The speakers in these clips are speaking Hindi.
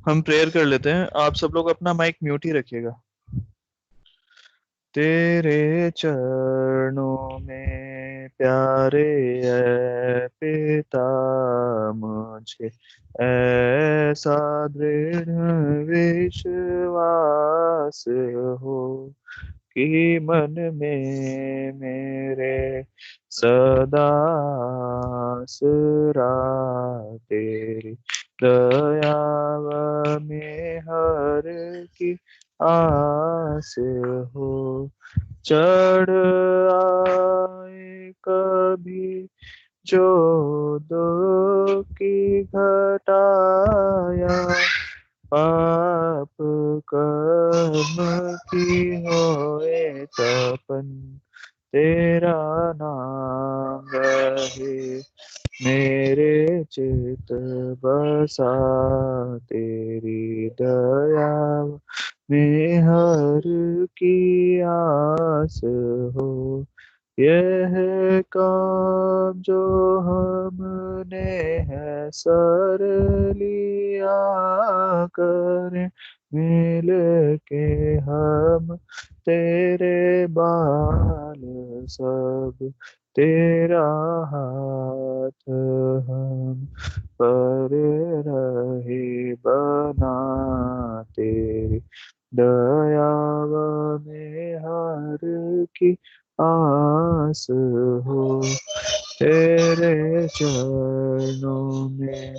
हम प्रेयर कर लेते हैं। आप सब लोग अपना माइक म्यूट ही रखिएगा। तेरे चरणों में प्यारे है पिता, मुझे ऐसा दृढ़ विश्वास हो कि मन में मेरे सदा आसरा तेरी दया में हर की आस हो। चढ़ आए कभी जो दो की घटाया, पाप कर्म की होए तपन, तेरा नाम रहे मेरे चित बसा, तेरी दया में हर की आस हो। यह काम जो हमने है सर लिया, करें मिल के हम तेरे बाल सब, तेरा हाथ हम पर रहे बना, तेरी दया में हर की आस हो। तेरे चरणों में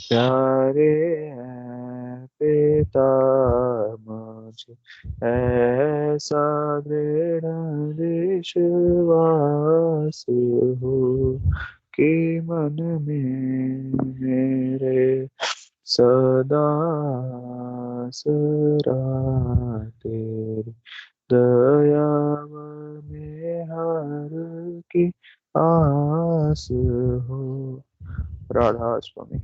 प्यारे हैं पिता, मुझे ऐसा दृढ़ विश्वास हो कि मन में मेरे सदा आसरा तेरी दया में हर की आस हो। राधा स्वामी।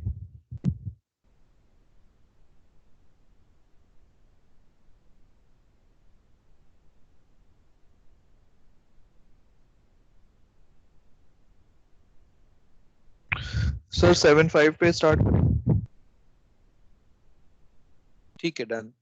सर 7-5 पे स्टार्ट करें। ठीक है, डन।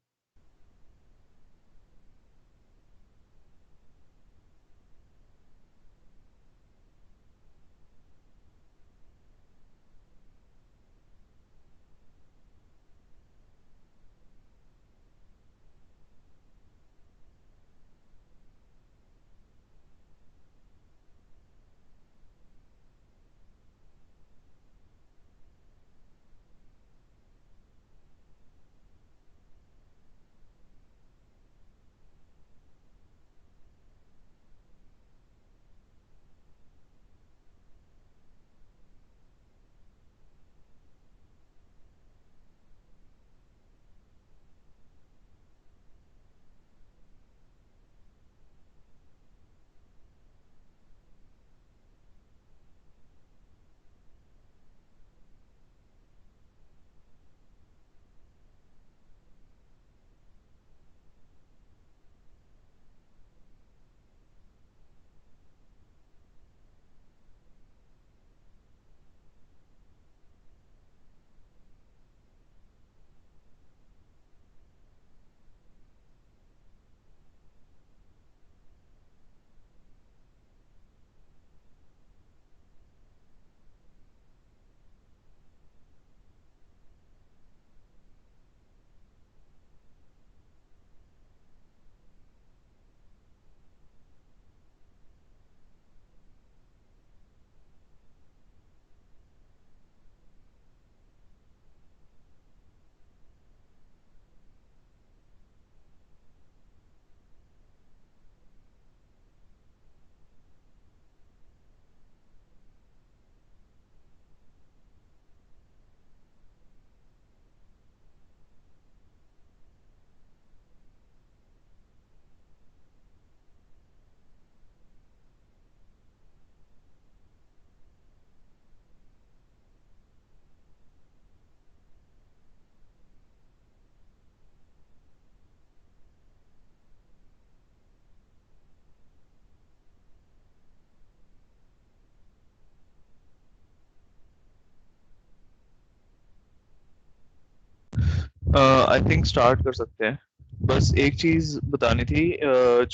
आई थिंक स्टार्ट कर सकते हैं। बस एक चीज बतानी थी,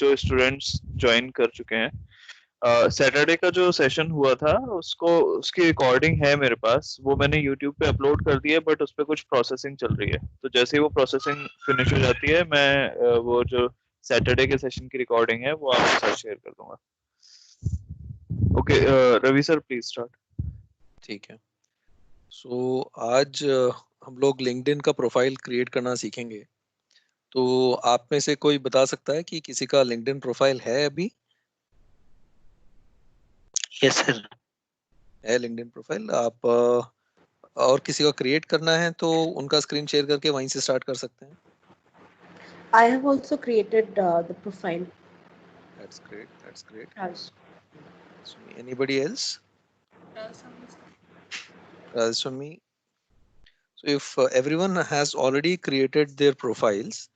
जो स्टूडेंट्स ज्वाइन कर चुके हैं, सैटरडे का जो सेशन हुआ था उसको उसकी रिकॉर्डिंग है मेरे पास, वो मैंने यूट्यूब पे अपलोड कर दी है, बट उस पर कुछ प्रोसेसिंग चल रही है। तो जैसे ही वो प्रोसेसिंग फिनिश हो जाती है, मैं वो जो सैटरडे के सेशन की रिकॉर्डिंग है वो आपके साथ शेयर कर दूंगा। Okay, Ravi sir please start. ठीक है। सो आज हम लोग लिंक्डइन का प्रोफाइल क्रिएट करना सीखेंगे। तो आप में से कोई बता सकता है कि किसी का लिंक्डइन प्रोफाइल है अभी? Yes sir. है लिंक्डइन प्रोफाइल? आप और किसी का क्रिएट करना है तो उनका स्क्रीन शेयर करके वहीं से स्टार्ट कर सकते हैं। I have also created the profile. That's great. That's great. As So anybody else? So me. So if everyone has already created their profiles,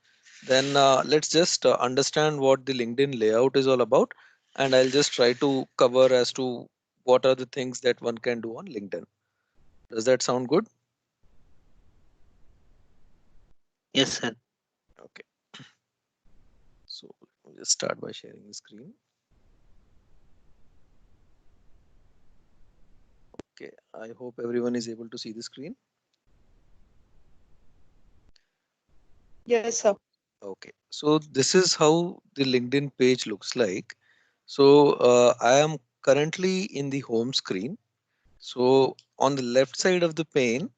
then let's just understand what the LinkedIn layout is all about, and I'll just try to cover as to what are the things that one can do on LinkedIn. Does that sound good? Yes sir. Okay. So we'll just start by sharing the screen. Okay, I hope everyone is able to see the screen. yes sir. Okay, so this is how the LinkedIn page looks like. So I am currently in the home screen. So on the left side of the pane,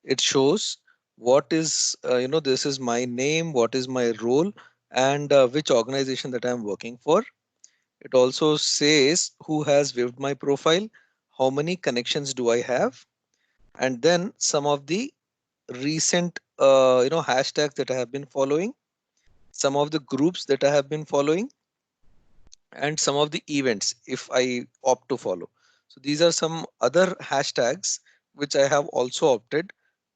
it shows what is, this is my name, what is my role, and which organization that I'm working for. It also says who has viewed my profile, how many connections do I have, and then some of the recent, hashtags that I have been following, some of the groups that I have been following, and some of the events if I opt to follow. So these are some other hashtags which I have also opted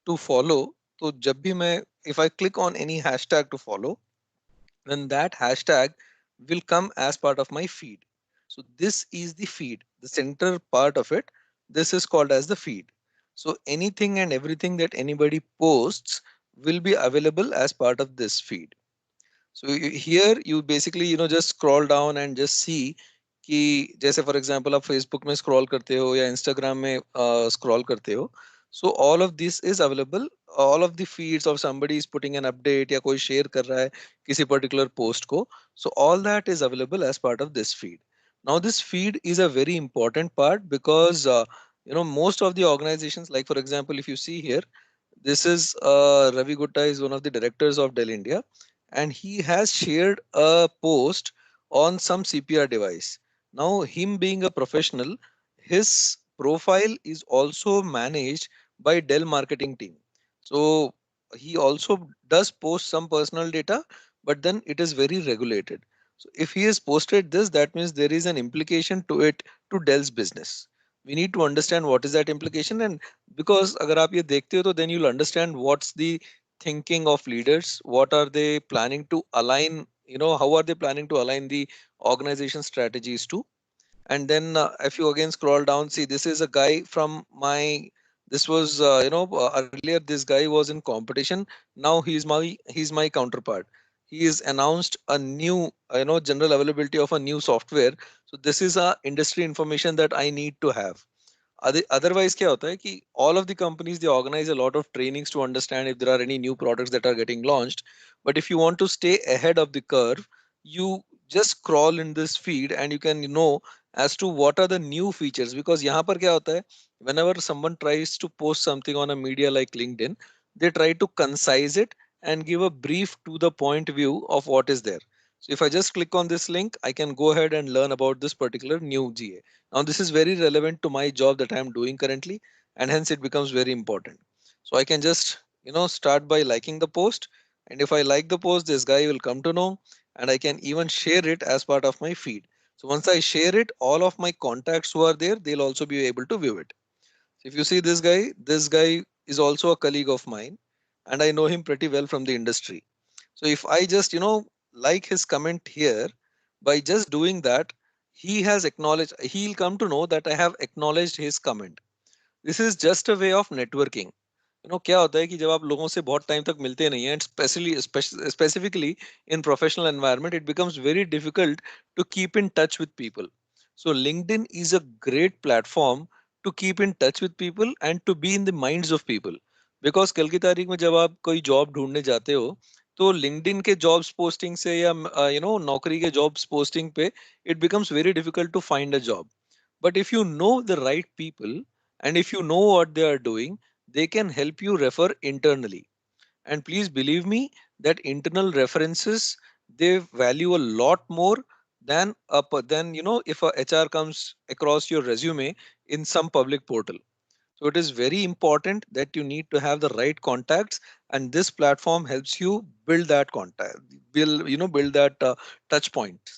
to follow. So jab bhi main, if I click on any hashtag to follow, then that hashtag will come as part of my feed. So this is the feed, the center part of it. This is called as the feed. So anything and everything that anybody posts will be available as part of this feed. So here you basically just scroll down and just see कि जैसे for example आप Facebook में scroll करते हो या Instagram में scroll करते हो. So all of this is available. All of the feeds of somebody is putting an update या कोई share कर रहा है किसी particular post को. So all that is available as part of this feed. Now this feed is a very important part because most of the organizations, like for example if you see here, this is Ravi Gupta is one of the directors of Dell India, and he has shared a post on some CPR device. Now, him being a professional, his profile is also managed by Dell marketing team. So he also does post some personal data, but then it is very regulated. So if he has posted this, that means there is an implication to it to Dell's business. We need to understand what is that implication, and because अगर आप ये देखते हो तो then you'll understand what's the thinking of leaders, what are they planning to align, how are they planning to align the organization strategies to. And then if you again scroll down, see this is a guy from my, this was earlier this guy was in competition. Now he's my counterpart. He is announced a new general availability of a new software. So this is a industry information that I need to have. Otherwise क्या होता है कि all of the companies, they organize a lot of trainings to understand if there are any new products that are getting launched. But if you want to stay ahead of the curve, you just scroll in this feed and you can know as to what are the new features. Because यहाँ पर क्या होता है, whenever someone tries to post something on a media like LinkedIn, they try to concise it and give a brief to the point view of what is there. So if I just click on this link, I can go ahead and learn about this particular new GA. Now this is very relevant to my job that I am doing currently, and hence it becomes very important. So I can just start by liking the post, and if I like the post, this guy will come to know, and I can even share it as part of my feed. So once I share it, all of my contacts who are there, they'll also be able to view it. So if you see this guy is also a colleague of mine, and I know him pretty well from the industry. So if I just like his comment here, by just doing that, he has acknowledged, he'll come to know that I have acknowledged his comment. This is just a way of networking. क्या होता है कि जब आप लोगों से बहुत टाइम तक मिलते नहीं हैं, and specifically in professional environment, it becomes very difficult to keep in touch with people. So LinkedIn is a great platform to keep in touch with people and to be in the minds of people. Because कल की तारीख में जब आप कोई जॉब ढूंढने जाते हो, तो लिंक्डइन के जॉब्स पोस्टिंग से या नौकरी के जॉब्स पोस्टिंग पे it becomes very difficult to find a job. But if you know the right people and if you know what they are doing, they can help you refer internally. And please believe me that internal references, they value a lot more than if a HR comes across your resume in some public portal. So it is very important that you need to have the right contacts, and this platform helps you build that contact, build that touch point.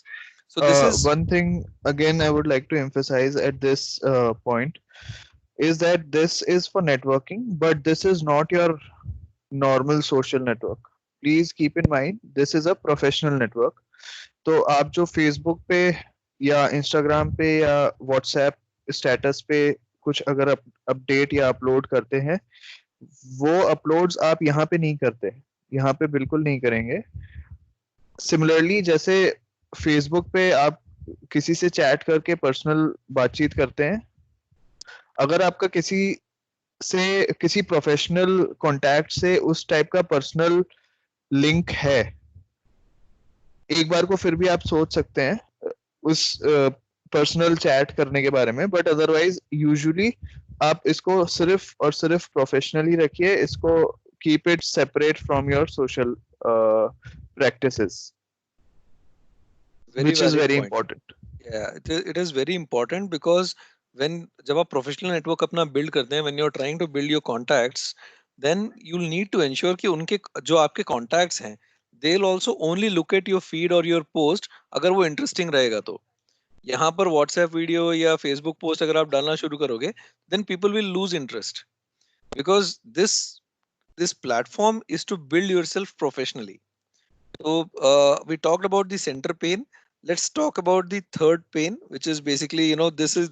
So this is One thing again I would like to emphasize at this point is that this is for networking, but this is not your normal social network. Please keep in mind this is a professional network. तो आप जो फेसबुक पे या इंस्टाग्राम पे या व्हाट्सएप स्टेटस पे कुछ अगर अपडेट या अपलोड करते हैं, वो अपलोड्स आप यहाँ पे नहीं करते, यहाँ पे बिल्कुल नहीं करेंगे. सिमिलरली जैसे फेसबुक पे आप किसी से चैट करके पर्सनल बातचीत करते हैं, अगर आपका किसी प्रोफेशनल कांटेक्ट से उस टाइप का पर्सनल लिंक है, एक बार को फिर भी आप सोच सकते हैं उस पर्सनल चैट करने के बारे में, बट अदरवाइज यूजुअली आप इसको सिर्फ और सिर्फ प्रोफेशनल ही रखिए. इसको keep it separate from your social practices, very which is valid very point. important. Yeah, it is very important because when जब आप प्रोफेशनल नेटवर्क अपना बिल्ड करते हैं, when you're trying to build your contacts, then you'll need to ensure कि उनके जो आपके contacts हैं, they'll also only look at your feed or your post अगर वो interesting रहेगा तो. यहाँ पर WhatsApp वीडियो या Facebook पोस्ट अगर आप डालना शुरू करोगे, then people will lose interest because this platform is to build yourself professionally. So we talked about the center pane. Let's talk about the third pane, which is basically,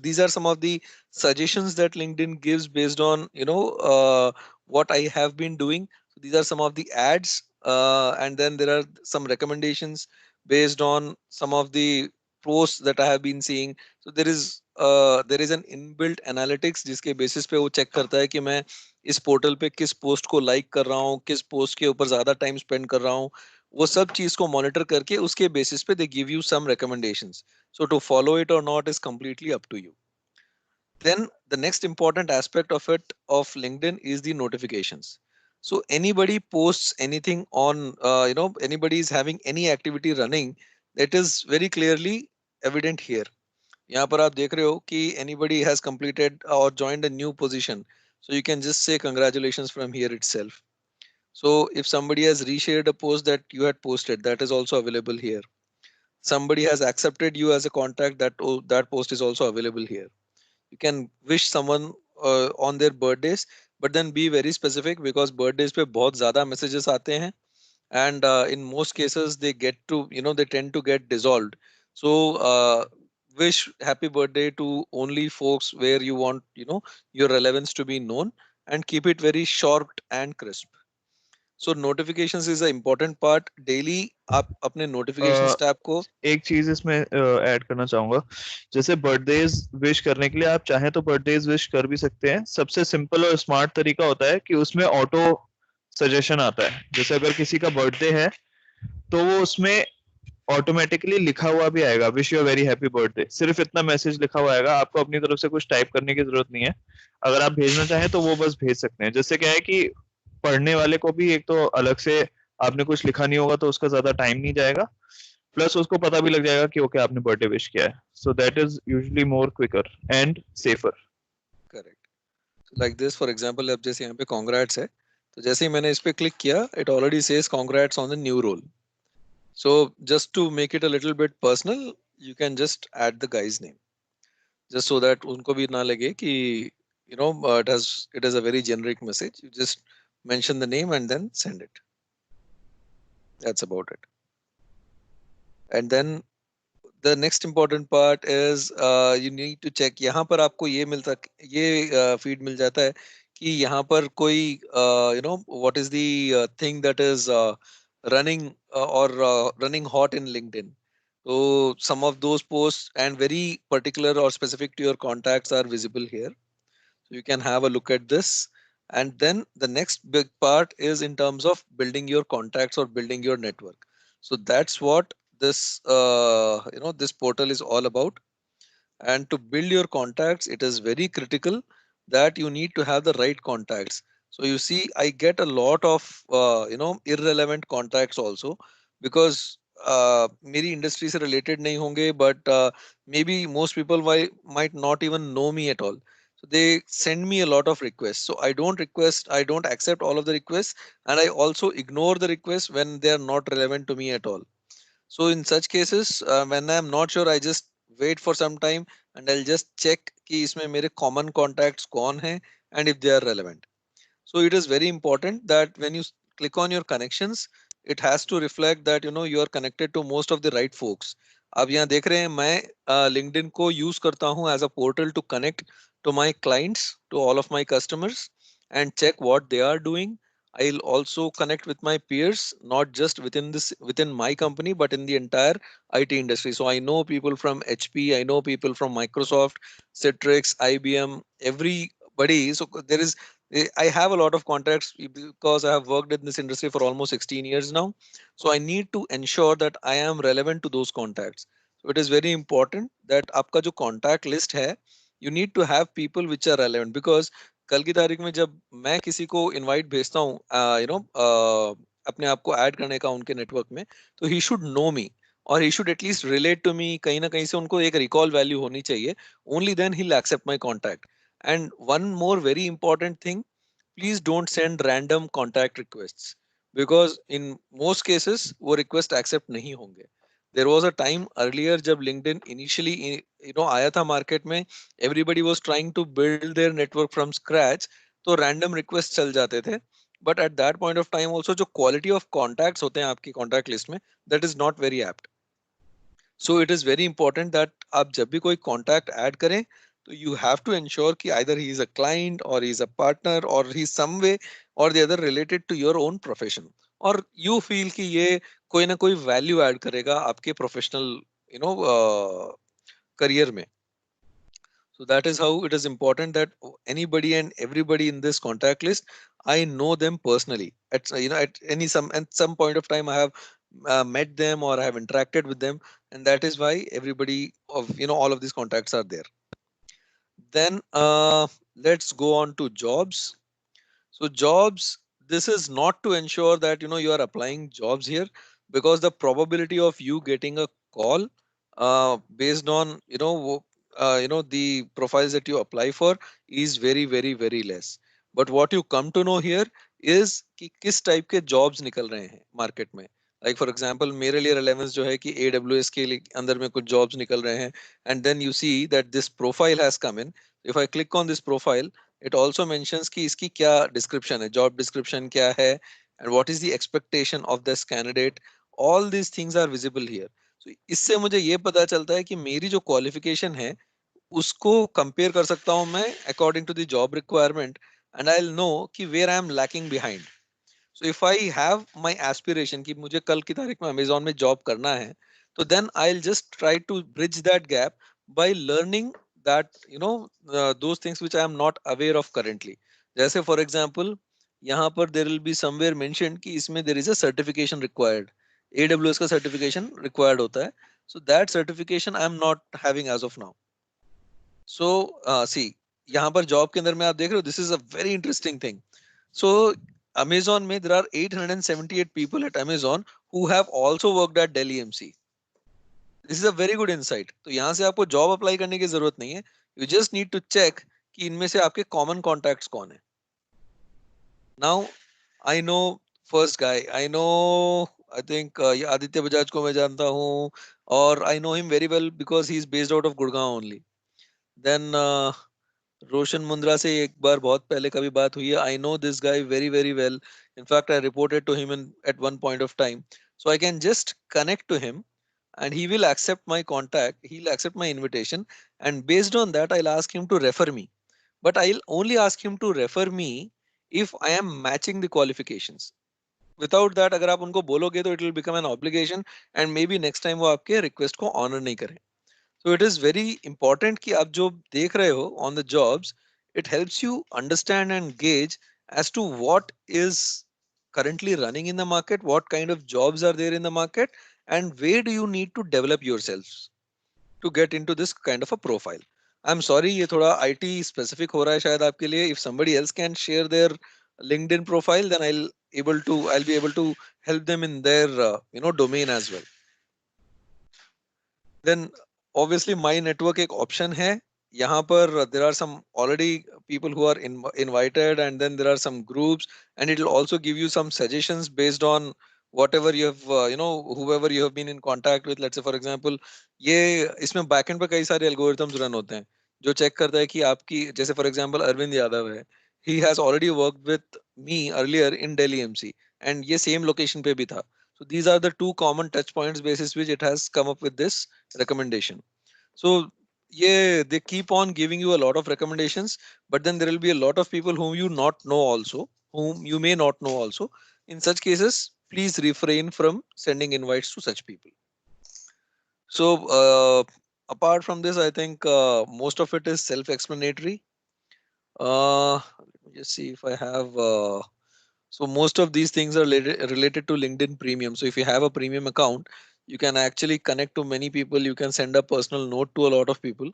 these are some of the suggestions that LinkedIn gives based on, what I have been doing. So these are some of the ads, and then there are some recommendations based on some of the posts that I have been seeing. So there is an inbuilt analytics जिसके basis पे वो check करता है कि मैं इस पोर्टल पे किस पोस्ट को लाइक कर रहा हूँ, किस पोस्ट के ऊपर ज्यादा टाइम स्पेंड कर रहा हूँ. वो सब चीज को मॉनिटर करके उसके बेसिस पे they give you some recommendations. So to follow it or not is completely up to you. Then the next important aspect of LinkedIn is the notifications. So anybody posts anything on, anybody is having any activity running, that is very clearly evident here. यहाँ पर आप देख रहे हो कि anybody has completed or joined a new position, so you can just say congratulations from here itself. So if somebody has reshared a post that you had posted, that is also available here. Somebody has accepted you as a contact, that post is also available here. You can wish someone on their birthdays, but then be very specific because birthdays पे बहुत ज़्यादा messages आते हैं, and in most cases they tend to get dissolved. So wish happy birthday to only folks where you want your relevance to be known, and keep it very short and crisp. So notifications is an important part. Daily आप अपने notifications tab को एक चीज इसमें ऐड करना चाहूंगा. जैसे बर्थडेज विश करने के लिए आप चाहें तो बर्थडेज विश कर भी सकते हैं. सबसे सिंपल और स्मार्ट तरीका होता है कि उसमें ऑटो सजेशन आता है. जैसे अगर किसी का बर्थडे है तो वो उसमें ऑटोमेटिकली लिखा हुआ भी आएगा, wish you very happy birthday. सिर्फ इतना मैसेज लिखा हुआ आएगा, आपको अपनी तरफ से कुछ टाइप करने की जरूरत नहीं है. अगर आप भेजना चाहें तो वो बस भेज सकते हैं. जिससे क्या है कि पढ़ने वाले को भी एक तो अलग से आपने कुछ लिखा नहीं होगा तो उसका ज्यादा टाइम नहीं जाएगा, प्लस उसको पता भी लग जाएगा कि ओके आपने बर्थडे विश किया है. So that is usually more quicker and safer. Correct. Like this for example, अब जैसे यहाँ पे कांग्रेट्स है, तो जैसे ही मैंने इस पे क्लिक किया, it already says congrats on the new role. So just to make it a little bit personal, you can just add the guy's name, just so that उनको भी ना लगे कि it is a very generic message. You just mention the name and then send it. That's about it. And then the next important part is you need to check. यहाँ पर आपको ये feed मिल जाता है कि यहाँ पर कोई what is the thing that is running or running hot in LinkedIn. So some of those posts and very particular or specific to your contacts are visible here. So you can have a look at this. And then the next big part is in terms of building your contacts or building your network. So that's what this portal is all about. And to build your contacts, it is very critical that you need to have the right contacts. So you see, I get a lot of irrelevant contacts also, because मेरी industry से related नहीं होंगे, but maybe most people might not even know me at all. So they send me a lot of requests. So I don't accept all of the requests, and I also ignore the requests when they are not relevant to me at all. So in such cases, when I'm not sure, I just wait for some time and I'll just check कि इसमें मेरे common contacts कौन हैं and if they are relevant. So it is very important that when you click on your connections, it has to reflect that you are connected to most of the right folks. आप यहाँ देख रहे हैं मैं LinkedIn को use करता हूँ as a portal to connect to my clients, to all of my customers, and check what they are doing. I'll also connect with my peers, not just within my company, but in the entire IT industry. So I know people from HP, I know people from Microsoft, Citrix, IBM, everybody. So there is I have a lot of contacts because I have worked in this industry for almost 16 years now. So I need to ensure that I am relevant to those contacts. So it is very important that आपका जो contact list है, you need to have people which are relevant, because कल की तारीख में जब मैं किसी को invite भेजता हूँ अपने आप को ऐड करने का उनके नेटवर्क में, तो he should know me और he should at least relate to me. कहीं ना कहीं से उनको एक recall value होनी चाहिए. Only then he'll accept my contact. And one more very important thing, please don't send random contact requests, because in most cases वो request accept नहीं होंगे. There was a time earlier जब LinkedIn initially आया था market में, everybody was trying to build their network from scratch, तो random requests चल जाते थे. But at that point of time also जो quality of contacts होते हैं आपकी contact list में, that is not very apt. So it is very important that आप जब भी कोई contact add करें, तो you have to ensure कि either he is a client or he is a partner or he is some way or the other related to your own profession, और you feel कि ये कोई ना कोई value add करेगा आपके professional career में. So that is how it is important that anybody and everybody in this contact list, I know them personally. At some point of time, I have met them or I have interacted with them, and that is why everybody of all of these contacts are there. Then let's go on to jobs. So jobs, this is not to ensure that you are applying jobs here, because the probability of you getting a call based on the profiles that you apply for is very very very less. But what you come to know here is कि किस type के jobs निकल रहे हैं market में. Like for example, मेरे लिए relevance जो है कि AWS के लिए अंदर में कुछ jobs निकल रहे हैं, and then you see that this profile has come in. If I click on this profile, it also mentions कि इसकी क्या description है, job description क्या है, and what is the expectation of this candidate. All these things are visible here. So इससे मुझे ये पता चलता है कि मेरी जो qualification है उसको compare कर सकता हूँ मैं according to the job requirement, and I'll know कि where I am lacking behind. So if I have my aspiration कि मुझे कल की तारीख में Amazon में job करना है, तो then I'll just try to bridge that gap by learning that those things which I am not aware of currently. जैसे for example, यहाँ पर there will be somewhere mentioned कि इसमें there is a certification required. AWS का certification required होता है. So that certification I am not having as of now. So see, यहाँ पर job के अंदर में आप देख रहे हो, this is a very interesting thing. So Amazon में there are 878 people at Amazon who have also worked at Delhi MC. This is a very good insight. तो यहाँ से आपको job apply करने की जरूरत नहीं है. You just need to check कि इनमें से आपके common contacts कौन है. Now I know first guy. I know I think ये आदित्य बजाज को मैं जानता हूँ, और I know him very well because he is based out of Gurgaon only. Then रोशन मुंद्रा से एक बार बहुत पहले कभी बात हुई है. I know this guy very very well. In fact, I reported to him at one point of time. So I can just connect to him and he will accept my contact. He'll accept my invitation, and based on that, I'll ask him to refer me. but I'll only ask him to refer me if I am matching the qualifications. Without that, अगर आप उनको बोलोगे तो it will become an obligation and maybe next time वो आपके request को honor नहीं करें. So it is very important कि आप जो देख रहे हो on the jobs, it helps you understand and gauge as to what is currently running in the market, what kind of jobs are there in the market, and where do you need to develop yourselves to get into this kind of a profile. I'm sorry, ये थोड़ा IT specific हो रहा है शायद आपके लिए. If somebody else can share their LinkedIn profile, then I'll be able to help them in their domain as well. Then obviously my network एक option है. यहाँ पर there are some already people who are invited, and then there are some groups, and it will also give you some suggestions based on whatever you have whoever you have been in contact with. Let's say for example, ये इसमें backend पे कई सारे algorithms run होते हैं जो check करता है कि आपकी, जैसे for example अरविंद यादव है, he has already worked with me earlier in Delhi MC, and ये same location पे भी था. So these are the two common touch points basis which it has come up with this recommendation. So yeah, they keep on giving you a lot of recommendations, but then there will be a lot of people whom you not know also, whom you may not know also. In such cases, please refrain from sending invites to such people. So apart from this, I think most of it is self-explanatory. Let me just see if I have. So most of these things are related to LinkedIn Premium. So if you have a premium account, you can actually connect to many people. You can send a personal note to a lot of people,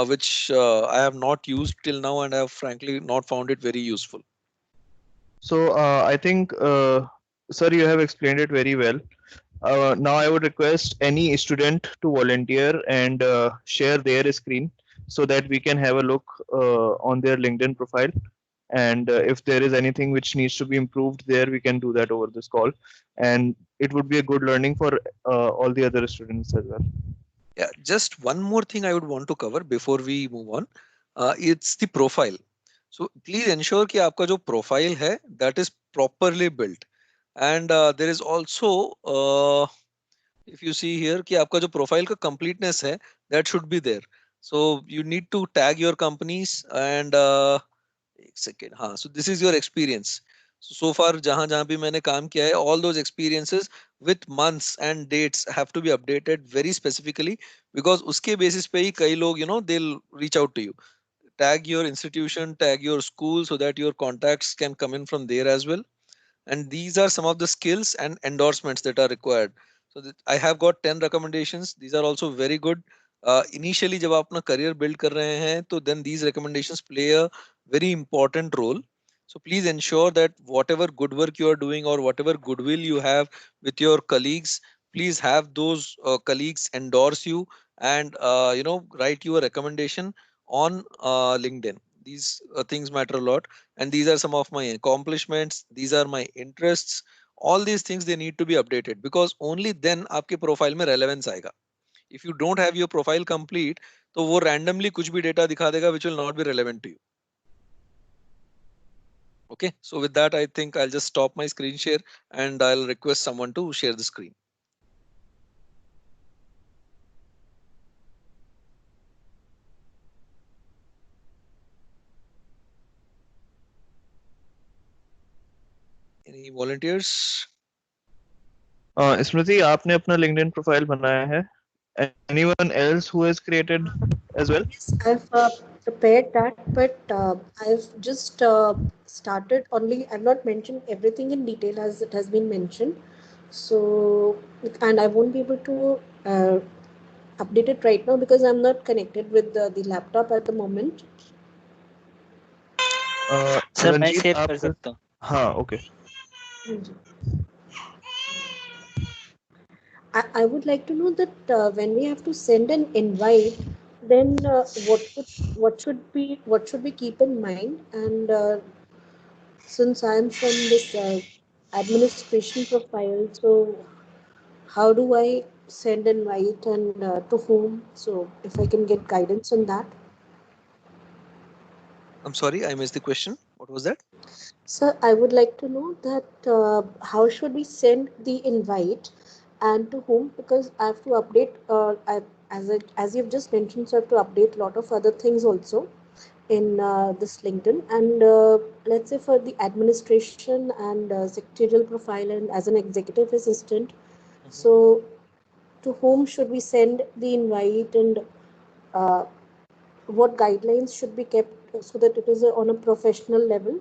which I have not used till now, and I have frankly not found it very useful. So I think, sir, you have explained it very well. Now I would request any student to volunteer and share their screen so that we can have a look on their LinkedIn profile. And if there is anything which needs to be improved there, we can do that over this call. And it would be a good learning for all the other students as well. Yeah, just one more thing I would want to cover before we move on. It's the profile. So please ensure कि आपका जो profile है that is properly built. And there is also if you see here कि आपका जो profile का completeness है that should be there. So you need to tag your companies and एक second, हाँ, so this is your experience. So far जहाँ जहाँ भी मैंने काम किया है, all those experiences with months and dates have to be updated very specifically, because उसके basis पे ही कई लोग they'll reach out to you. Tag your institution, tag your school, so that your contacts can come in from there as well. And these are some of the skills and endorsements that are required. So I have got 10 recommendations. These are also very good. Initially जब आप अपना career build कर रहे हैं, तो then these recommendations play a very important role. So please ensure that whatever good work you are doing or whatever goodwill you have with your colleagues, please have those colleagues endorse you and write you a recommendation on LinkedIn. These things matter a lot, and these are some of my accomplishments. These are my interests. All these things, they need to be updated, because only then आपके profile में relevance आएगा. If you don't have your profile complete, तो वो randomly कुछ भी data दिखा देगा which will not be relevant to you. Okay, so with that, I think I'll just stop my screen share and I'll request someone to share the screen. Any volunteers? Smriti, आपने अपना LinkedIn profile बनाया है? Anyone else who has created as well? Yes, I've prepared that, but I've just started only. I've not mentioned everything in detail as it has been mentioned. So, and I won't be able to update it right now because I'm not connected with the laptop at the moment. Sir मैं रंजीत, शेयर आप कर सकता हूँ. हाँ, okay. I would like to know that when we have to send an invite, then what should we keep in mind? And since I am from this administration profile, so how do I send invite and to whom? So if I can get guidance on that. I'm sorry, I missed the question. What was that? Sir, I would like to know that how should we send the invite and to whom? Because I have to update, as you've just mentioned, so I have to update a lot of other things also. in this LinkedIn. And let's say for the administration and secretarial profile and as an executive assistant, so to whom should we send the invite, and uh, what guidelines should be kept so that it is on a professional level?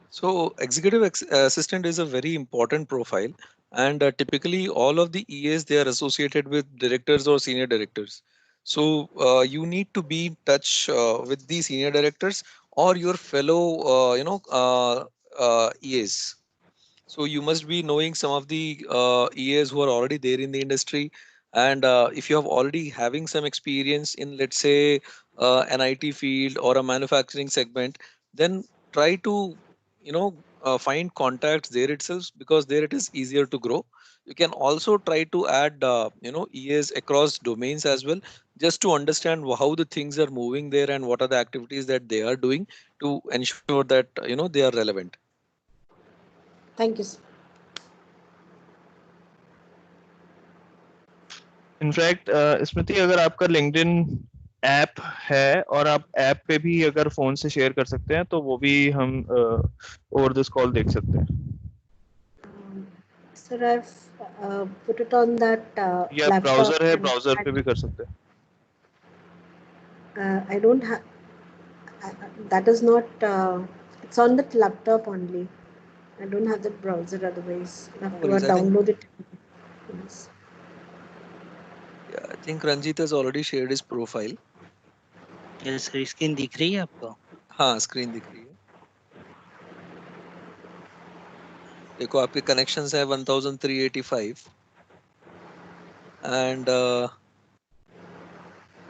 So executive assistant is a very important profile, and typically all of the EAs, they are associated with directors or senior directors. So you need to be in touch with the senior directors or your fellow EAs. So you must be knowing some of the EAs who are already there in the industry, and if you have already having some experience in, let's say, an IT field or a manufacturing segment, then try to find contacts there itself, because there it is easier to grow. You can also try to add EAs across domains as well, just to understand how the things are moving there and what are the activities that they are doing to ensure that they are relevant. Thank you, sir. In fact Smriti, अगर आपका लिंक्डइन ऐप है और आप ऐप पे भी अगर फोन से शेयर कर सकते हैं तो वो भी हम ओवर दिस कॉल देख सकते हैं. Sir, I've put it on that या laptop. ब्राउजर है, and ब्राउजर पे भी कर सकते हैं. I don't have. That is not. It's on that laptop only. I don't have that browser. Otherwise, I have No to worries. I think, download it. Yes. yeah, I think Ranjit has already shared his profile. Yes sir, screen दिख रही है आपको? हाँ, स्क्रीन दिख रही है. देखो आपके कनेक्शंस है 1385 and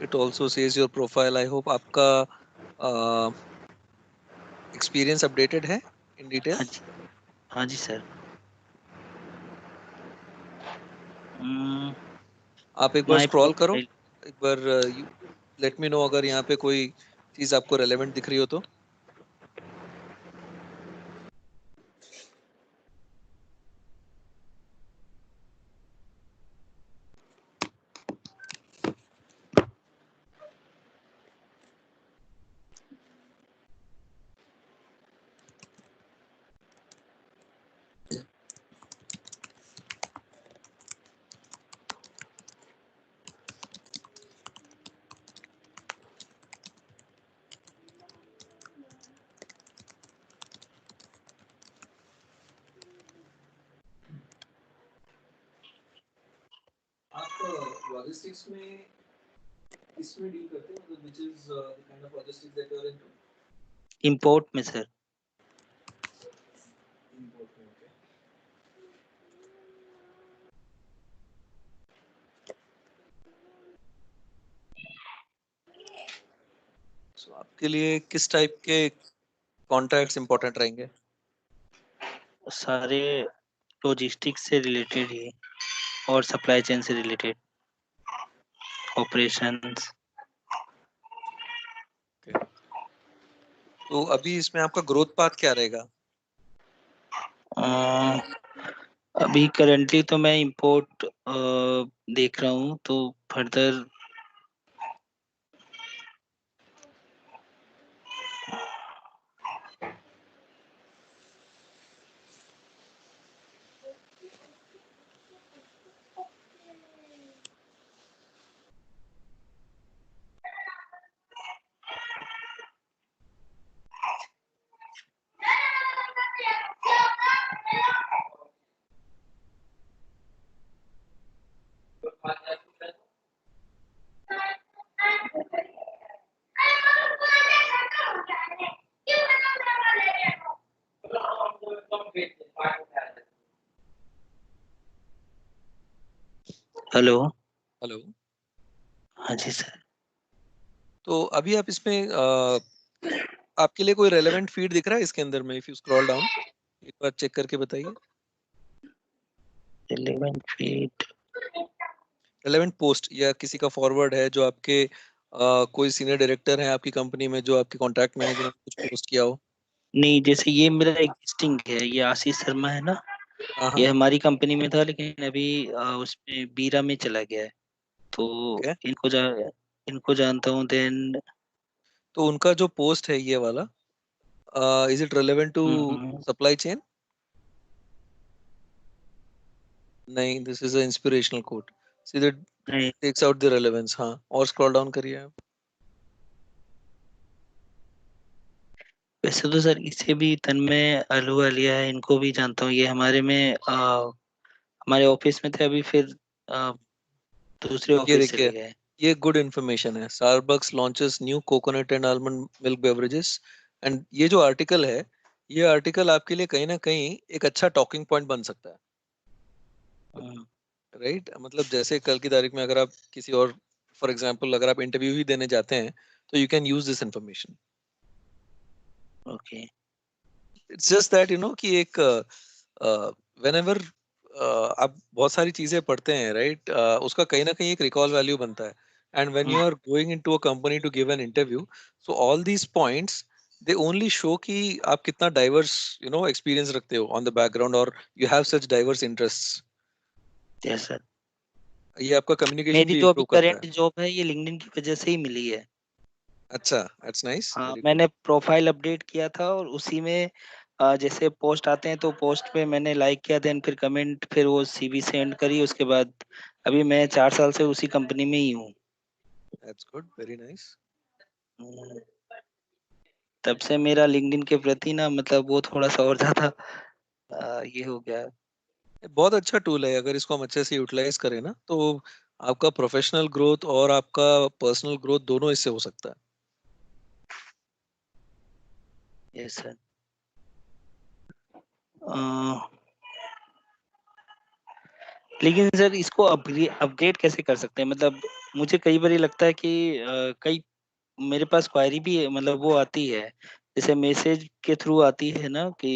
it also says your profile. I hope आपका experience updated है in detail. हाँ जी सर. आप एक बार माय स्क्रॉल करो, प्रोफाइल. एक बार लेट मी नो अगर यहाँ पे कोई चीज आपको रेलेवेंट दिख रही हो तो. आप लॉजिस्टिक्स में इसमें डील करते हैं, मतलब which is the kind of logistics that you are into? Import में सर. इंपोर्ट में, ओके. सो आपके लिए किस टाइप के कॉन्ट्रैक्ट्स इंपॉर्टेंट रहेंगे? सारे लॉजिस्टिक्स से रिलेटेड ही और सप्लाई चेन से रिलेटेड ऑपरेशंस. तो अभी इसमें आपका ग्रोथ पाथ क्या रहेगा? अभी करंटली तो मैं इंपोर्ट देख रहा हूँ, तो फर्दर हेलो. हेलो. हाँ जी सर. तो अभी आप इसमें आपके लिए कोई रेलेवेंट फीड दिख रहा है इसके अंदर में? इफ यू स्क्रॉल डाउन एक बार चेक करके बताइए. रिलेवेंट फीड, रेलेवेंट पोस्ट या किसी का फॉरवर्ड है जो आपके कोई सीनियर डायरेक्टर है आपकी कंपनी में जो आपके कॉन्ट्रैक्ट में है जिन्होंने कुछ पोस्ट किया हो? नहीं, जैसे ये मेरा एग्जिस्टिंग है, ये आशीष शर्मा है ना, हाँ ये हाँ. हमारी कंपनी में था लेकिन अभी उसमें बीरा में चला गया है, तो ओके. इनको जानता हूँ. देन तो उनका जो पोस्ट है ये वाला, is it relevant to supply chain? नहीं, this is a inspirational quote, see that नहीं, टेक्स आउट द रेलेवेंस। हाँ, और स्क्रॉल डाउन करिए आप। वैसे तो सर इसे भी तन्मय अहलूवालिया है, इनको भी जानता हूँ, ये हमारे में हमारे ऑफिस में थे, अभी फिर अ, दूसरे ये ऑफिस देखिए, चले गए। ये गुड इन्फॉर्मेशन है। Starbucks launches new coconut and almond milk beverages. And ये जो आर्टिकल है, ये आर्टिकल आपके लिए कहीं ना कहीं एक अच्छा टॉकिंग पॉइंट बन सकता है, हम्म, राइट? मतलब जैसे कल की तारीख में अगर आप किसी और, फॉर एग्जांपल अगर आप इंटरव्यू ही देने जाते हैं, तो you can use this information. Okay. It's just that कि एक व्हेनेवर आप बहुत सारी चीजें पढ़ते हैं, राइट, उसका कहीं ना कहीं एक रिकॉल वैल्यू बनता है। And when you are going into a company to give an interview, so all these points they only show कि आप कितना डाइवर्स एक्सपीरियंस रखते हो ऑन द बैकग्राउंड, और you have such diverse interests. Yes sir. ये आपका कम्युनिकेशन मेरी भी जो अभी इम्प्रूव करता है। करंट जॉब है ये लिंक्डइन की वजह से ही मिली है। अच्छा, दैट्स नाइस, हाँ, वेरी गुड। मैंने प्रोफाइल अपडेट किया था और उसी में जैसे पोस्ट आते हैं तो पोस्ट पे मैंने लाइक किया, देन फिर कमेंट, फिर वो सीवी सेंड करी, उसके बाद अभी मैं 4 साल से उसी कंपनी में ही हूँ। That's good, very nice. Hmm, तब से मेरा लिंक्डइन के प्रति ना मतलब वो थोड़ा सा और ज्यादा ये हो गया। बहुत अच्छा टूल है, अगर इसको हम अच्छे से यूटिलाइज करें ना, तो आपका प्रोफेशनल ग्रोथ और आपका पर्सनल ग्रोथ दोनों इससे हो सकता है। Yes sir. लेकिन सर इसको अपग्रेड कैसे कर सकते हैं, मतलब मुझे कई बार लगता है कि कई मेरे पास क्वायरी भी है, मतलब वो आती है जैसे मैसेज के थ्रू आती है ना कि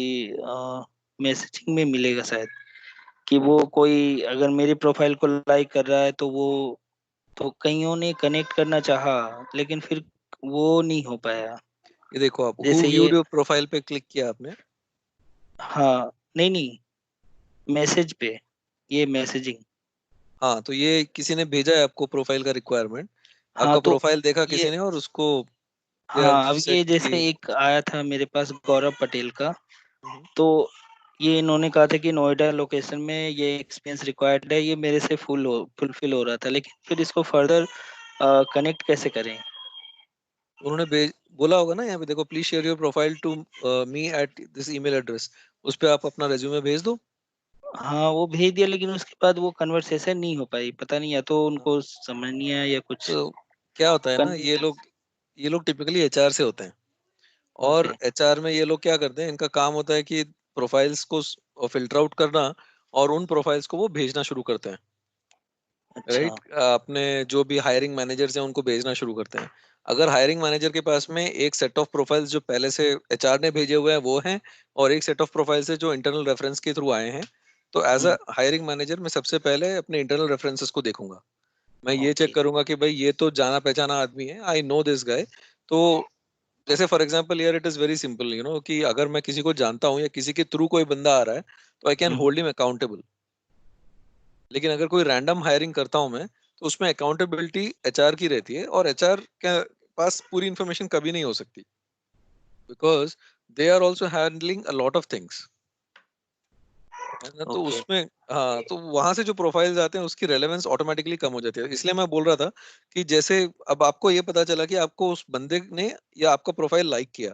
मैसेजिंग में मिलेगा शायद, कि वो कोई अगर मेरी प्रोफाइल को लाइक कर रहा है तो वो, तो कईयों ने कनेक्ट करना चाहा लेकिन फिर वो नहीं हो पाया। ये देखो, आप हु जैसे ये, व्यूड योर प्रोफाइल पे क्लिक किया आपने। हाँ, नहीं नहीं, मैसेज पे, ये मैसेजिंग। हाँ, तो ये किसी ने भेजा है आपको प्रोफाइल का रिक्वायरमेंट, हाँ आपका तो प्रोफाइल देखा ये, किसी ने और उसको दे हैव हाँ अब सेट ये जैसे कि। एक आया था मेरे पास गौरव पटेल का, हम्म, तो ये इन्होंने कहा था कि नोएडा लोकेशन में ये एक्सपीरियंस रिक्वायर्ड है, ये मेरे से फुलफिल हो रहा था, लेकिन फिर इसको फर्दर कनेक्ट कैसे करें। उन्होंने भेज बोला होगा ना यहाँ पे, देखो, please share your profile to me at this email address. उस पे आप अपना रेज्यूमे भेज दो। हाँ वो भेज दिया, लेकिन उसके बाद वो कन्वर्सेशन नहीं हो पाई, पता नहीं या तो उनको समझ नहीं आया या कुछ। तो क्या होता है ना, ये लोग टिपिकली एचआर से होते हैं, ओके। और एचआर में ये लोग क्या करते हैं, इनका काम होता है कि प्रोफाइल्स को फिल्टर आउट करना, और उन प्रोफाइल्स को वो भेजना शुरू करते हैं, अच्छा। राइट? अपने जो भी हायरिंग मैनेजर्स हैं उनको भेजना शुरू करते हैं। अगर हायरिंग मैनेजर के पास में एक सेट ऑफ प्रोफाइल्स जो पहले से एचआर ने भेजे हुए हैं वो हैं, और एक सेट ऑफ प्रोफाइल्स है जो इंटरनल रेफरेंस के थ्रू आए हैं, तो as a hmm. Hiring manager मैं सबसे पहले अपने इंटरनल रेफरेंसेस को देखूंगा। मैं ये चेक ओके। करूंगा कि भाई ये तो जाना पहचाना आदमी है, आई नो दिस गाय। तो जैसे फॉर एग्जांपल यार, इट इज वेरी सिंपल, कि अगर मैं किसी को जानता हूँ या किसी के थ्रू कोई बंदा आ रहा है, तो I can hmm. Hold him accountable. लेकिन अगर कोई रैंडम हायरिंग करता हूं मैं, तो उसमें अकाउंटेबिलिटी एचआर की रहती है, और एचआर के पास पूरी इंफॉर्मेशन कभी नहीं हो सकती, because they are also handling a lot of things, है ना? तो ओके। उसमें, हाँ, तो वहां से जो प्रोफाइल्स आते हैं उसकी रेलेवेंस ऑटोमेटिकली कम हो जाती है। इसलिए मैं बोल रहा था कि जैसे अब आपको ये पता चला कि आपको उस बंदे ने या आपका प्रोफाइल लाइक किया,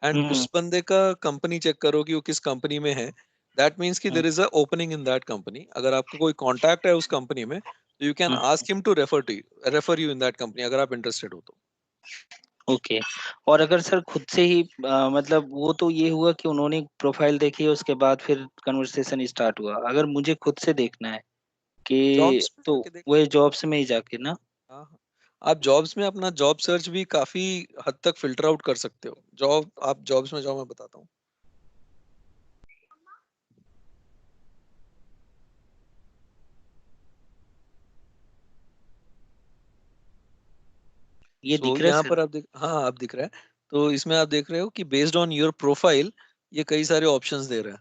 एंड हम्म। उस बंदे का कंपनी चेक करो कि वो किस कंपनी में है, दैट मीन्स कि hmm, there is a opening in that company. अगर आपका कोई कॉन्टैक्ट है उस कंपनी में, तो you can hmm, ask him to refer you in that company, अगर आप इंटरेस्टेड हो तो। ओके। और अगर सर खुद से ही मतलब वो तो ये हुआ कि उन्होंने प्रोफाइल देखी उसके बाद फिर कन्वर्सेशन स्टार्ट हुआ, अगर मुझे खुद से देखना है कि, जॉब्स में तो जाके देख वो लो। जॉब्स में ही जाके ना। हाँ, हाँ। आप जॉब्स में अपना जॉब सर्च भी काफी हद तक फिल्टर आउट कर सकते हो। जॉब, आप जॉब्स में जाओ, मैं बताता हूँ। ये सो दिख रहा है यहाँ सर। पर आप देख, हाँ, आप दिख रहा है। तो इसमें आप देख रहे हो कि बेस्ड ऑन योर प्रोफाइल ये कई सारे ऑप्शंस दे रहा है।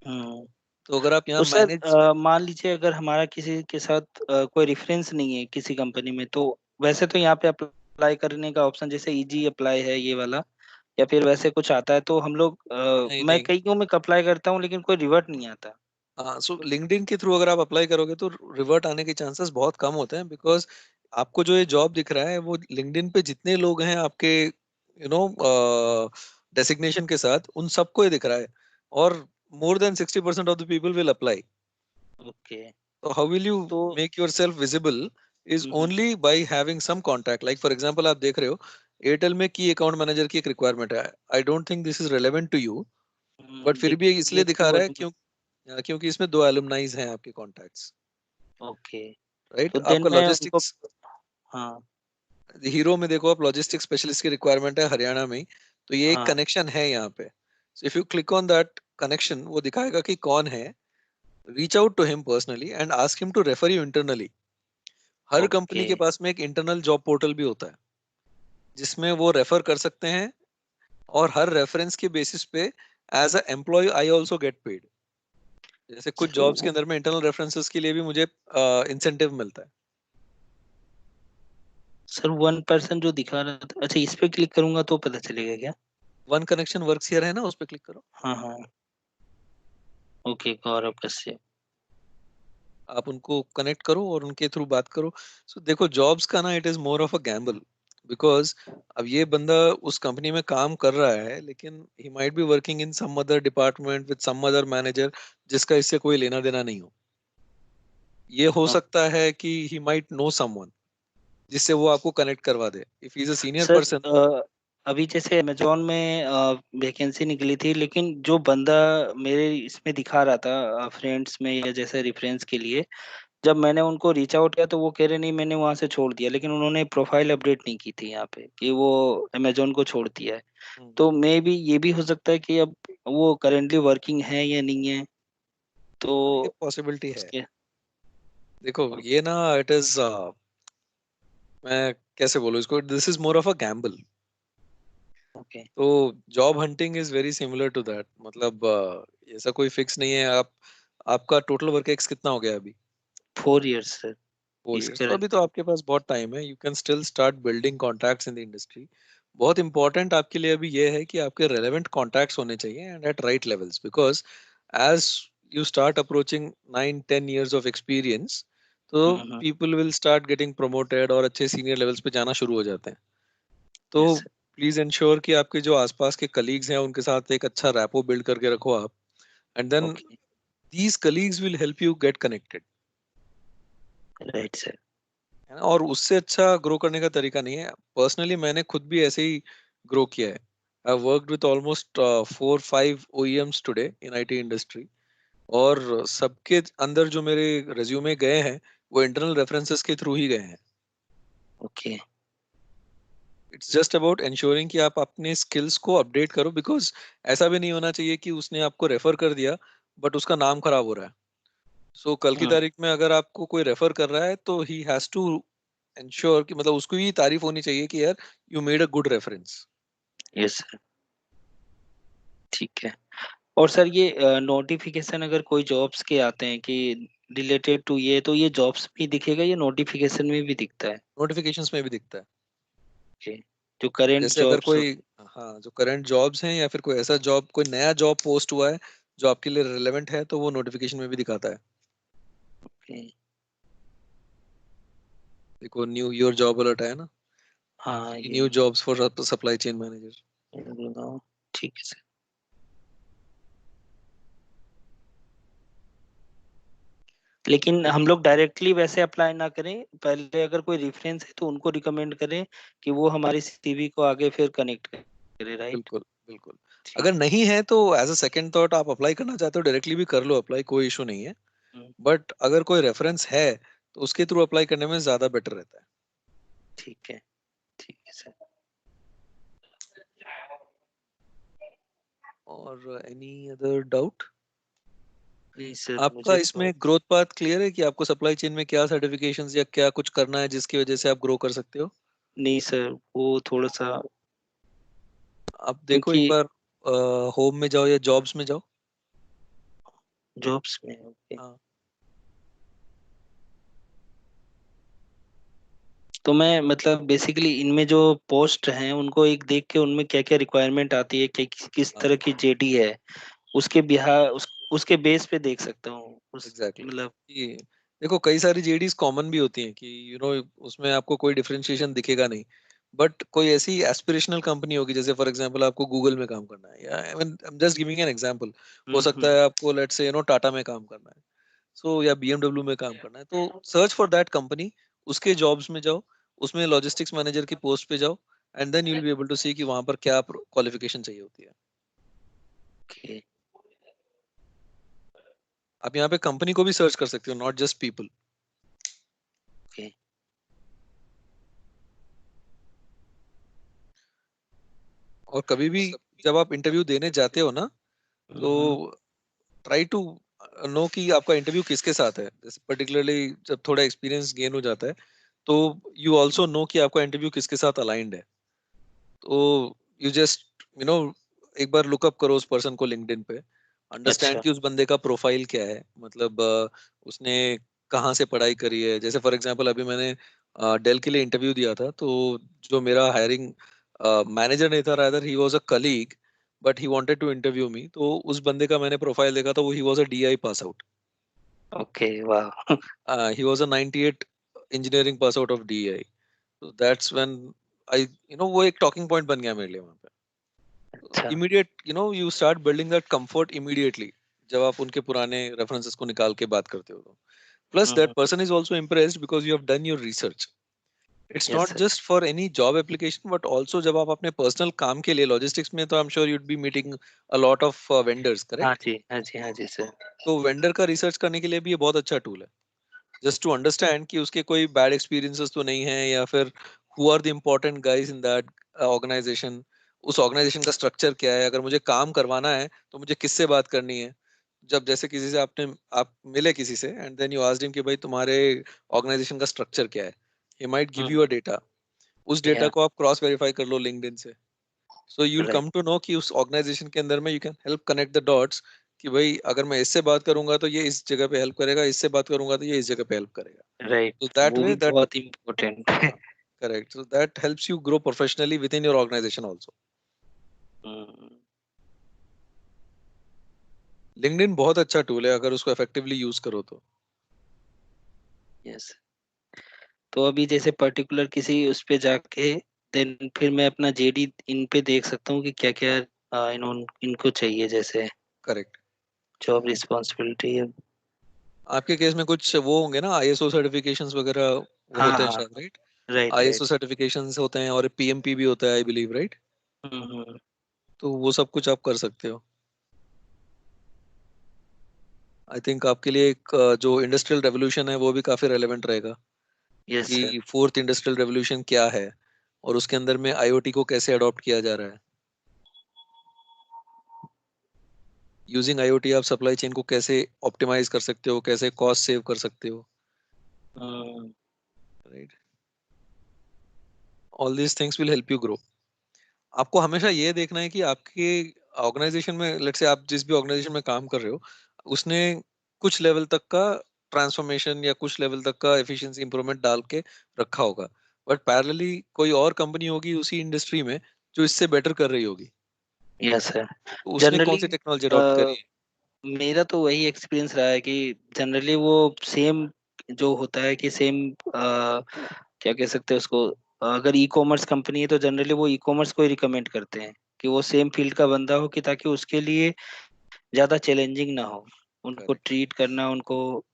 हम्म। तो अगर आप यहाँ तो सर मैनेज, मान लीजिए अगर हमारा किसी के साथ कोई रेफरेंस नहीं है किसी कंपनी में, तो वैसे तो यहाँ पे अप्लाई करने का ऑप्शन जैसे इजी अप्लाई है ये वाला, या फिर वैसे कुछ आता है तो हम लोग नहीं मैं नहीं। कईयों में अप्लाई करता हूँ लेकिन कोई रिवर्ट नहीं आता। हाँ, सो लिंक्डइन के थ्रू अगर आप अप्लाई करोगे तो रिवर्ट आने के चांसेस बहुत कम होते हैं, बिकॉज आपको जो ये जॉब दिख रहा है वो लिंक्डइन पे जितने लोग हैं आपके डेसिग्नेशन के साथ, उन सबको ये दिख रहा है, और more than 60% of the people will apply. Okay. तो हाउ विल यू तो make yourself visible is only by having some contact. Like for example आप देख रहे हो एयरटेल में की अकाउंट मैनेजर की एक रिक्वायरमेंट है। I don't think this is relevant to you, but फिर भी इसलिए ये दिखा तो रहा है अभी क्योंकि इसमें 2 एलुमनाइज हैं आपके कॉन्टैक्ट्स, ओके। राइट? तो देन आपका मैं उनको, लॉजिस्टिक्स, हाँ हीरो में देखो आप, लॉजिस्टिक्स स्पेशलिस्ट की रिक्वायरमेंट है हरियाणा में ही, तो ये एक हाँ कनेक्शन है यहाँ पे। So if you click on that connection, वो दिखाएगा कि कौन है। Reach out to him personally and ask him to refer you internally. हर ओके। कंपनी के पास में एक इंटरनल जॉब पोर्टल भी होता है जिसमें वो रेफर कर सकते हैं, और हर रेफरेंस के बेसिस पे as a employee I also get paid. जैसे कुछ सर जॉब्स के अंदर में इंटरनल रेफरेंसेस के लिए भी मुझे इंसेंटिव मिलता है। सर 1% जो दिखा रहा था, अच्छा इस पे क्लिक करूंगा तो पता चलेगा क्या? वन कनेक्शन वर्क्स हियर है ना, उस पर क्लिक करो। हाँ हाँ। ओके, गौरव कश्यप। आप उनको कनेक्ट करो और उनके थ्रू बात करो। सो देखो जॉब्स का ना, it is more of a Gamble, because अब ये बंदा उस कंपनी में काम कर रहा है, लेकिन he might be working in some other department with some other manager जिसका इससे कोई लेना देना नहीं हो। ये हो सकता है कि ही माइट नो समवन जिससे वो आपको कनेक्ट करवा दे, if he is a senior sir person. अभी जैसे अमेजोन में वैकेंसी निकली थी, लेकिन जो बंदा मेरे इसमें दिखा रहा था फ्रेंड्स में या जैसे रेफरेंस के लिए, जब मैंने उनको रीच आउट किया तो वो कह रहे नहीं मैंने वहां से छोड़ दिया, लेकिन उन्होंने प्रोफाइल अपडेट नहीं की थी यहाँ पे कि वो अमेजोन को छोड़ दिया है। तो मे भी ये भी हो सकता है कि अब वो करेंटली वर्किंग है या नहीं है, तो ये पॉसिबिलिटी है। उसके। देखो ये ना, इट इज मैं कैसे बोलूं इसको, this is more of a gamble. Okay. तो job hunting is very similar to that, मतलब ऐसा कोई फिक्स नहीं है। आप, आपका टोटल वर्क एक्स कितना हो गया अभी? 4 years सर। 4 years। तो इसका अभी तो आपके पास बहुत टाइम है, you can still start building contacts in the industry. बहुत इंपॉर्टेंट आपके लिए अभी ये है कि आपके रेलेवेंट कॉन्टैक्ट्स होने चाहिए and at right levels, because as you start approaching 9-10 years of experience, तो people will start getting promoted और अच्छे सीनियर लेवल्स पे जाना शुरू हो जाते हैं। तो यस प्लीज इंश्योर कि आपके जो आसपास के कलीग्स हैं उनके साथ एक अच्छा रैपो बिल्ड करके रखो आप, and sir. Then okay. These colleagues will help you get connected, right sir. है ना? और उससे अच्छा ग्रो करने का तरीका नहीं है। पर्सनली मैंने खुद भी ऐसे ही ग्रो किया है। I worked with almost 4-5 OEMs today in IT industry, और सबके अंदर जो मेरे रेज्यूमे गए हैं वो इंटरनल रेफरेंसेस के थ्रू ही गए हैं। Okay. It's just about ensuring कि आप अपने स्किल्स को अपडेट करो, बिकॉज ऐसा भी नहीं होना चाहिए कि उसने आपको रेफर कर दिया बट उसका नाम खराब हो रहा है। सो कल की तारीख में अगर आपको कोई रेफर कर रहा है तो ही हैज टू इंश्योर कि मतलब उसको भी तारीफ होनी चाहिए कि यार you made a good reference. Yes sir. ठीक है। और सर ये नोटिफिकेशन अगर कोई जॉब्स के आते हैं कि रिलेटेड टू ये, तो ये जॉब्स भी दिखेगा या नोटिफिकेशन में भी दिखता है? नोटिफिकेशंस में भी दिखता है। ओके। जो करेंट जैसे अगर जॉब्स कोई, होते हाँ, जो करंट जॉब्स हैं या फिर कोई ऐसा जॉब, कोई नया जॉब पोस्ट हुआ है जो आपके लिए रिलेवेंट है, तो वो नोटिफिकेशन में भी दिखाता है। हैं। देखो न्यू योर जॉब अलर्ट है ना, हाँ ये new jobs for supply chain manager. ठीक है सर। लेकिन हम एनी, लोग डायरेक्टली वैसे अप्लाई ना करें, पहले अगर कोई रेफरेंस है तो उनको रिकमेंड करें कि वो हमारी सीवी को आगे फिर कनेक्ट करे, राइट? बिल्कुल बिल्कुल। ठीक। अगर नहीं है तो एज अ सेकंड थॉट आप अप्लाई करना चाहते हो डायरेक्टली भी कर लो अप्लाई, कोई इशू नहीं है। हम्म, बट अगर कोई रेफरेंस है तो उसके थ्रू अप्लाई करने में ज्यादा बेटर रहता है। ठीक है। ठीक है सर। और एनी अदर डाउट? नहीं सर, आपका मुझे इसमें तो ग्रोथ पाथ क्लियर है कि आपको सप्लाई चेन में क्या सर्टिफिकेशंस या क्या कुछ करना है जिसकी वजह से आप ग्रो कर सकते हो? नहीं सर, वो थोड़ा सा आप देखो एक क्योंकि बार होम में जाओ या जॉब्स में जाओ। जॉब्स में। ओके। हाँ, तो मैं मतलब बेसिकली इनमें जो पोस्ट हैं उनको एक देख के उनमें क्या क्या रिक्वायरमेंट आती है, किस हाँ तरह की जेडी है, उसके उसके बेस पे देख सकता हूँ उस एग्जैक्टली मतलब। ये देखो कई सारी जेडीज कॉमन भी होती हैं कि उसमें आपको कोई डिफरेंशिएशन दिखेगा नहीं, बट कोई ऐसी एस्पिरेशनल कंपनी होगी, जैसे फॉर एग्जांपल आपको गूगल में काम करना है, या I mean I am just giving an example, हो सकता हम्म। है आपको लेट्स से टाटा में काम करना है, सो या बीएमडब्ल्यू में काम करना है, तो सर्च फॉर दैट कंपनी, उसके जॉब्स में जाओ, उसमें लॉजिस्टिक्स मैनेजर की पोस्ट पे जाओ, and then you will be able to see कि वहां पर क्या क्वालिफिकेशन चाहिए होती है। ओके। आप यहाँ पे कंपनी को भी सर्च कर सकते हो, नॉट जस्ट पीपल। ओके। और कभी भी जब आप इंटरव्यू देने जाते हो ना, तो हम्म। ट्राई टू नो कि आपका इंटरव्यू किसके साथ है, जैसे पर्टिकुलरली जब थोड़ा एक्सपीरियंस गेन हो जाता है, तो यू ऑल्सो नो कि आपका इंटरव्यू किसके साथ अलाइंड है। तो यू जस्ट यू नो एक बार लुकअप करो उस पर्सन को लिंक्डइन पे, अंडरस्टैंड अच्छा। कि उस बंदे का प्रोफाइल क्या है, मतलब उसने कहाँ से पढ़ाई करी है। जैसे फॉर एग्जांपल अभी मैंने डेल के लिए इंटरव्यू दिया था, तो जो मेरा हायरिंग मैनेजर नहीं था, rather he was a colleague, but he wanted to interview me, तो उस बंदे का मैंने प्रोफाइल देखा, तो वो he was a DI pass out. Okay. वाह। He was a 98 engineering pass out of DI. तो दैट्स व्हेन आई वो एक टॉकिंग पॉइंट बन गया मेरे लिए वहाँ पे। अच्छा। Immediate you start building that comfort immediately, जब आप उनके पुराने रेफरेंसेस को निकाल के बात करते हो, तो plus that hmm. Person is also impressed because you have done your research. It's yes not sir. Just for any job application, but also जब आप अपने पर्सनल काम के लिए लॉजिस्टिक्स में, तो I am sure you'd be meeting a lot of vendors, हाँ करेक्ट? जी, हाँ जी, हाँ जी सर। तो वेंडर का रिसर्च करने के लिए भी ये बहुत अच्छा टूल है, जस्ट टू अंडरस्टैंड कि उसके कोई बैड एक्सपीरियंसेस तो नहीं है, या फिर who are the important guys in that organisation, उस ऑर्गेनाइजेशन का स्ट्रक्चर क्या है, अगर मुझे काम करवाना है तो मुझे किससे बात करनी है। जब जैसे किसी से आप मिले किसी से, and then you asked him कि भाई तुम्हारे ऑर्गेनाइजेशन का स्ट्रक्चर क्या है, he might give hmm. You a data, उस डेटा या। को आप क्रॉस वेरीफाई कर लो लिंक्डइन से, so you will right. Come to know कि उस ऑर्गेनाइजेशन के अंदर में you can help connect the dots, कि भाई अगर मैं इससे बात करूंगा तो ये इस जगह पे हेल्प करेगा, इससे बात करूंगा तो ये इस जगह पे हेल्प करेगा। So राइट, that वो way भी that बहुत इम्पोर्टेंट है। correct. So that helps you grow professionally within your organization also. Hmm. LinkedIn बहुत अच्छा टूल है अगर उसको effectively यूज करो तो। यस। तो अभी जैसे पर्टिकुलर किसी उस पे जाके देन फिर मैं अपना जेडी इन पे देख सकता हूँ कि क्या क्या इनको चाहिए, जैसे करेक्ट। Job responsibility. आपके केस में कुछ वो होंगे ना, आईएसओ सर्टिफिकेशंस वगैरह वो हाँ होते हैं हाँ। शायद, right? Right ISO right. Certifications होते हैं और पीएमपी भी होता है आई बिलीव, राइट? हम्म। तो वो सब कुछ आप कर सकते हो। आई थिंक आपके लिए एक जो इंडस्ट्रियल रेवोल्यूशन है वो भी काफी रेलेवेंट रहेगा, यस सर। कि फोर्थ इंडस्ट्रियल रेवोल्यूशन क्या है, और उसके अंदर में आईओटी को कैसे अडॉप्ट किया जा रहा है। यूजिंग आईओटी आप सप्लाई चेन को कैसे ऑप्टिमाइज कर सकते हो, कैसे कॉस्ट सेव कर सकते हो, hmm. Right? All these things will help you grow. आपको हमेशा ये देखना है कि आपके ऑर्गेनाइजेशन में, लेट्स से आप जिस भी ऑर्गेनाइजेशन में काम कर रहे हो, उसने कुछ लेवल तक का ट्रांसफॉर्मेशन या कुछ लेवल तक का एफिशिएंसी इंप्रूवमेंट डाल के रखा होगा, बट पैरेलली कोई और कंपनी होगी उसी इंडस्ट्री में जो इससे बेटर कर रही होगी, यस सर। तो उसने कौन जनरली सी टेक्नोलॉजी अडॉप्ट करी है। मेरा तो वही एक्सपीरियंस रहा है कि जनरली वो सेम जो होता है कि सेम क्या कह सकते हैं उसको, अगर ई कॉमर्स कंपनी है तो जनरली वो ई कॉमर्स को ही रिकमेंड करते हैं कि वो सेम फील्ड का बंदा हो, कि ताकि उसके लिए ज्यादा चैलेंजिंग ना हो उनको करेक्ट। ट्रीट करना, उनको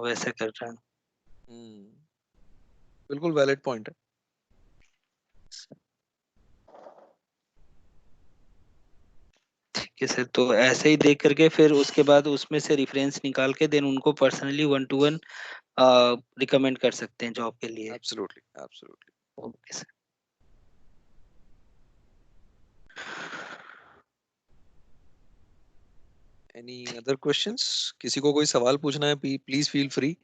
वैसे करना। हम्म, बिल्कुल वैलिड पॉइंट है। ठीक है सर, तो ऐसे ही देख करके फिर उसके बाद उसमें से रेफरेंस निकाल के देन उनको पर्सनली 1-to-1 रिकमेंड कर सकते हैं जॉब के लिए। Absolutely absolutely. Okay sir. Any other questions? किसी को कोई सवाल पूछना है, प्लीज फील फ्री।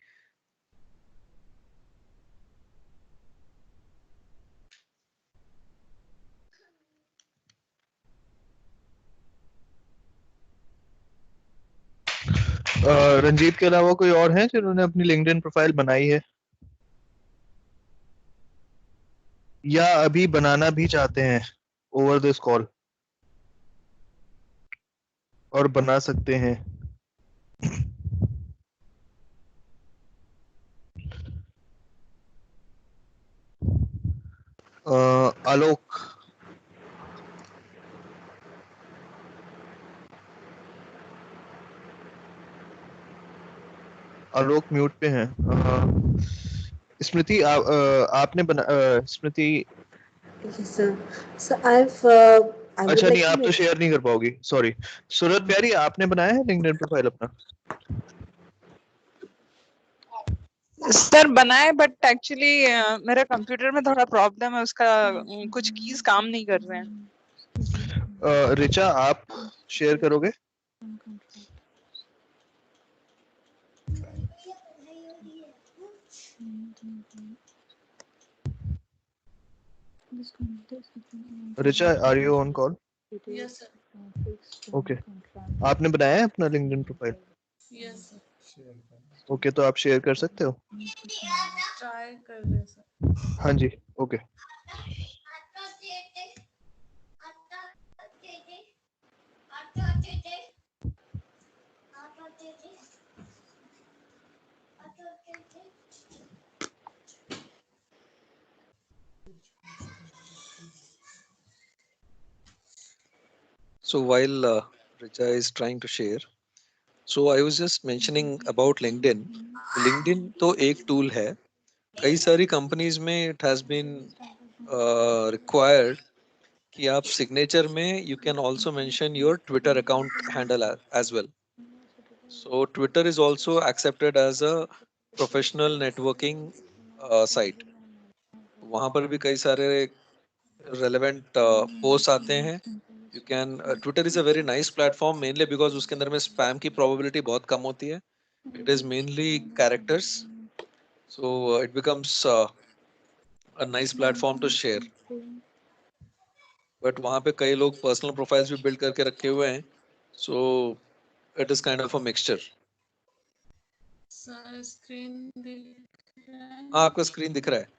रंजीत के अलावा कोई और है जिन्होंने अपनी लिंक्डइन प्रोफाइल बनाई है? या अभी बनाना भी चाहते हैं ओवर दिस कॉल, और बना सकते हैं। आलोक, आलोक म्यूट पे हैं। स्मृति आपने स्मृति, Yes, sir. So I would अच्छा नहीं, like to आप तो make. शेयर नहीं कर पाओगी, सॉरी। सूरत प्यारी, आपने बनाया है लिंक्डइन प्रोफाइल अपना? सर बनाए, बट एक्चुअली मेरे कंप्यूटर में थोड़ा प्रॉब्लम है, उसका कुछ कीज काम नहीं कर रहे हैं। रिचा, आप शेयर करोगे? Richa, are you on call? Yes sir. Okay, आपने बनाया है अपना LinkedIn profile? Yes sir. Okay, तो आप शेयर कर सकते हो? ट्राई कर रहे सर। हाँ जी, okay. So while Richa is trying to share, so I was just mentioning about LinkedIn. LinkedIn तो एक tool है, कई सारी companies में it has been required कि आप signature में you can also mention your Twitter account handle as well. So Twitter is also accepted as a professional networking site. वहाँ पर भी कई सारे relevant posts आते हैं. You can Twitter is a very nice platform mainly because उसके अंदर में spam की probability बहुत कम होती है. It is mainly characters, so it becomes a nice platform to share. But वहाँ पे कई लोग personal profiles भी build करके रखे हुए हैं, so it is kind of a mixture. Sir screen दिख रहा है? हाँ, आपका screen दिख रहा है.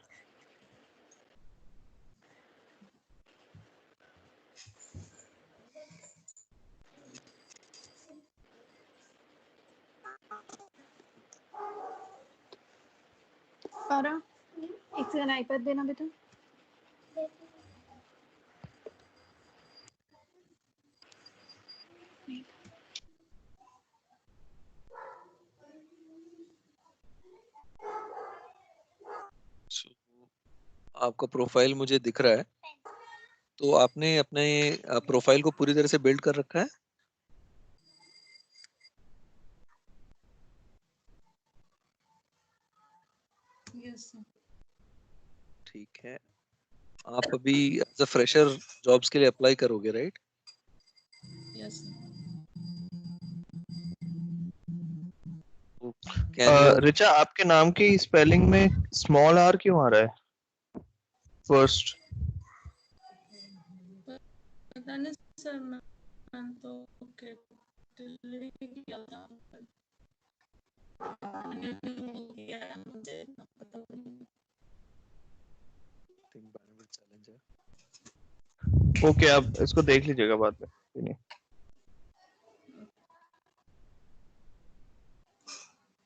पारा, एक सेकंड आईपैड देना बेटा। So, आपका प्रोफाइल मुझे दिख रहा है, तो आपने अपने प्रोफाइल को पूरी तरह से बिल्ड कर रखा है? Yes sir. ठीक है, आप अभी एज अ फ्रेशर जॉब्स के लिए अप्लाई करोगे, right? Yes sir. Can you Richa, आपके नाम की स्पेलिंग में स्मॉल आर क्यों आ रहा है फर्स्ट? पता नहीं सर, मैं तो डिलीवरी किया था, मुझे पता नहीं। चैलेंज है। ओके, आप इसको देख लीजिएगा बाद में, नहीं।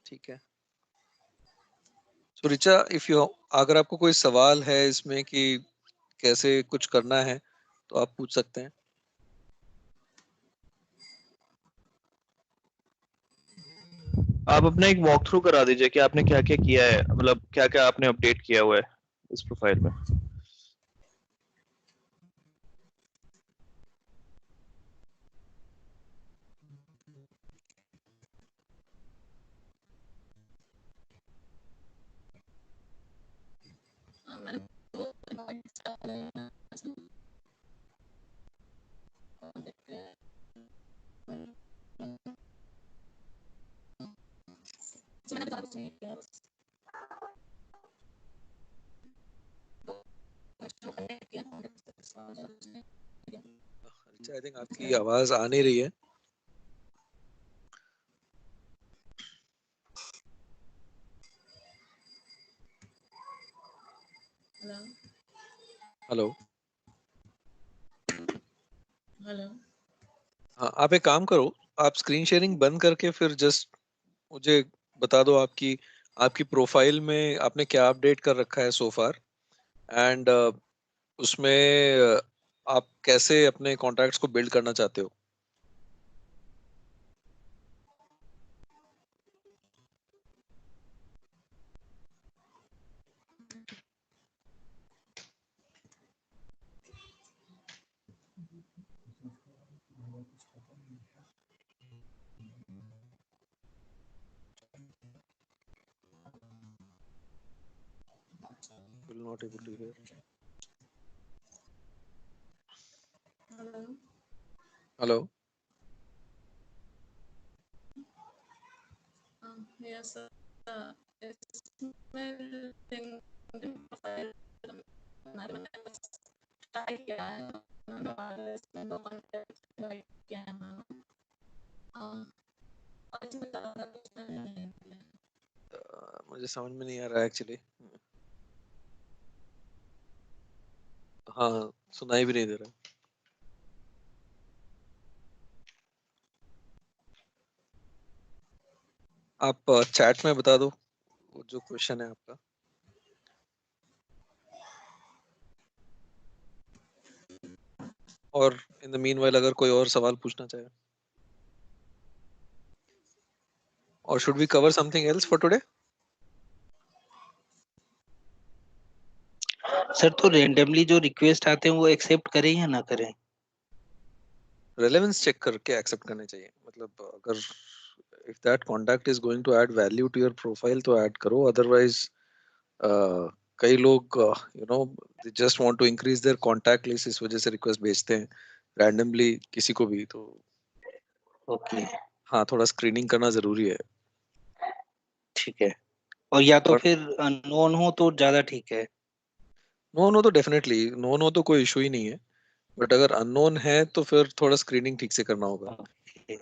ठीक है। तो रिचा, इफ यू अगर आपको कोई सवाल है इसमें कि कैसे कुछ करना है, तो आप पूछ सकते हैं। आप अपना एक वॉक थ्रू करा दीजिए कि आपने क्या क्या किया है, मतलब क्या क्या आपने अपडेट किया हुआ है इस प्रोफाइल में। मैंने तो रिचा, आई थिंक आपकी आवाज आ नहीं रही है। हेलो। हेलो। हेलो। हाँ, आप एक काम करो, आप स्क्रीन शेयरिंग बंद करके फिर जस्ट मुझे बता दो आपकी आपकी प्रोफाइल में आपने क्या अपडेट कर रखा है सो फार, एंड उसमें आप कैसे अपने कॉन्टैक्ट्स को बिल्ड करना चाहते हो। Will not able to hear. Hello. Hello. Yes sir, इसमें लिंक्डइन प्रोफाइल मैंने ट्राई किया है, मैंने इसमें दो कॉन्टैक्ट किया है मैंने, और इसमें ज़्यादा कुछ मैंने नहीं किया। मुझे समझ में नहीं आ रहा है एक्चुअली। हाँ, सुनाई भी नहीं दे रहा। आप चैट में बता दो वो जो क्वेश्चन है आपका। और इन द मीनवाइल अगर कोई और सवाल पूछना चाहे, और should we cover something else for today? Sir तो रेंडमली जो रिक्वेस्ट आते हैं वो एक्सेप्ट करें या ना करें? रेलेवेंस चेक करके एक्सेप्ट करने चाहिए। मतलब अगर if that contact is going to add value to your profile तो ऐड करो, अदरवाइज कई लोग you know they just want to increase their contact list, इस वजह से रिक्वेस्ट भेजते हैं रैंडमली किसी को भी। तो ओके, हाँ, थोड़ा स्क्रीनिंग करना जरूरी है। ठीक है। और या तो और फिर अननोन हो तो ज्यादा ठीक है। नोन हो तो डेफिनेटली, नोन हो तो कोई इशू ही नहीं है, बट अगर अननोन है तो फिर थोड़ा स्क्रीनिंग ठीक से करना होगा। ओके,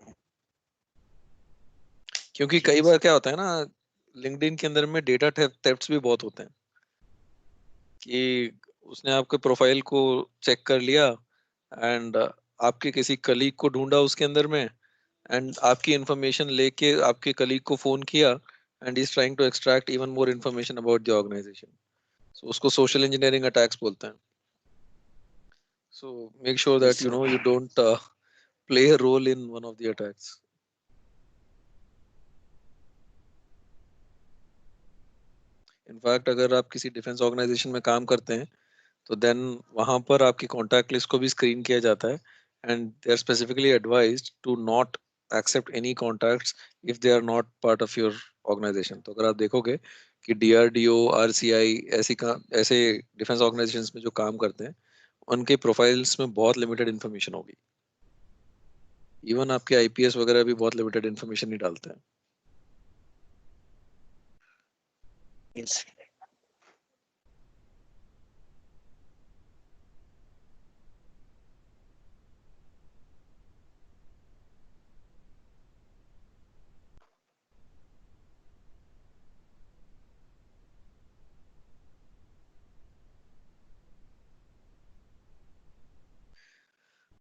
क्योंकि ठीक कई है बार सर। क्या होता है ना, लिंक्डइन के अंदर में डेटा थेफ्ट्स भी बहुत होते हैं कि उसने आपके प्रोफाइल को चेक कर लिया एंड आपके किसी कलीग को ढूंढा उसके अंदर में, एंड आपकी इंफॉर्मेशन लेके आपके कलीग को फोन किया and is trying to extract even more information about the organisation. So उसको सोशल इंजीनियरिंग अटैक्स बोलते हैं। So make sure yes that you sir. No you don't play a role in one of the attacks. In fact अगर आप किसी डिफेंस ऑर्गेनाइजेशन में काम करते हैं तो देन वहां पर आपकी कॉन्टैक्ट लिस्ट को भी स्क्रीन किया जाता है, and they are specifically advised to not accept any contacts if they are not part of your organisation. तो अगर आप देखोगे कि डीआरडीओ, आरसीआई ऐसे डिफेंस ऑर्गेनाइजेशंस में जो काम करते हैं उनके प्रोफाइल्स में बहुत लिमिटेड इन्फॉर्मेशन होगी। इवन आपके आईपीएस वगैरह भी बहुत लिमिटेड इन्फॉर्मेशन ही डालते हैं। Yes.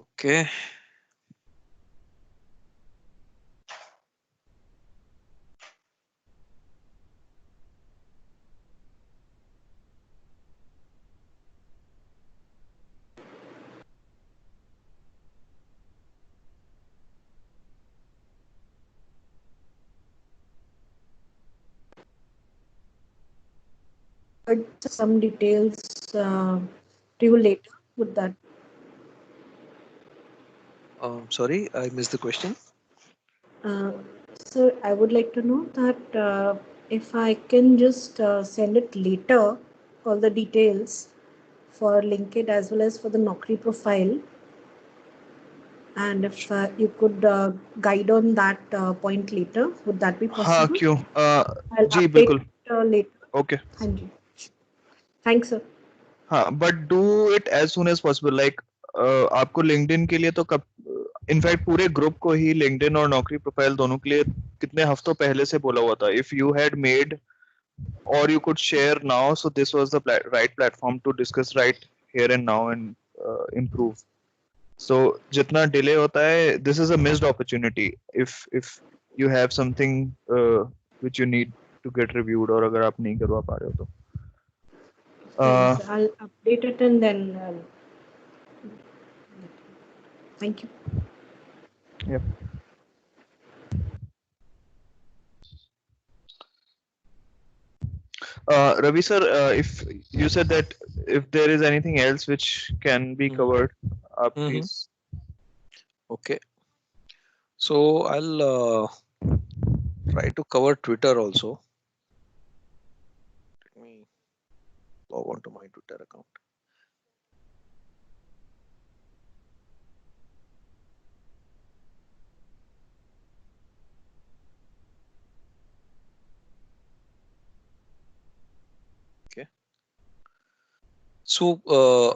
Okay. Some details to you later with that. Sorry, I missed the question. Sir, I would like to know that if I can just send it later, all the details for LinkedIn as well as for the Naukri profile, and if you could guide on that point later, would that be हाँ possible? क्यों I'll जी update बिल्कुल later. Okay Thank you. Thanks, sir. हाँ but do it as soon as possible like आपको लिंक्डइन के लिए तो कब इनफैक्ट पूरे ग्रुप को ही लिंक्डइन और नौकरी प्रोफाइल दोनों के लिए कितने हफ्तों पहले से बोला हुआ था if you had made or you could share now so this was the right platform to discuss right here and now and improve. So जितना delay होता है, this is a missed opportunity. If you have something which you need to get reviewed, और अगर आप नहीं करवा पा रहे हो तो Thanks. I'll update it and then thank you. Yep. Ravi sir, if you said that if there is anything else which can be covered, please. Okay. So I'll try to cover Twitter also. Let me log on to my Twitter account. So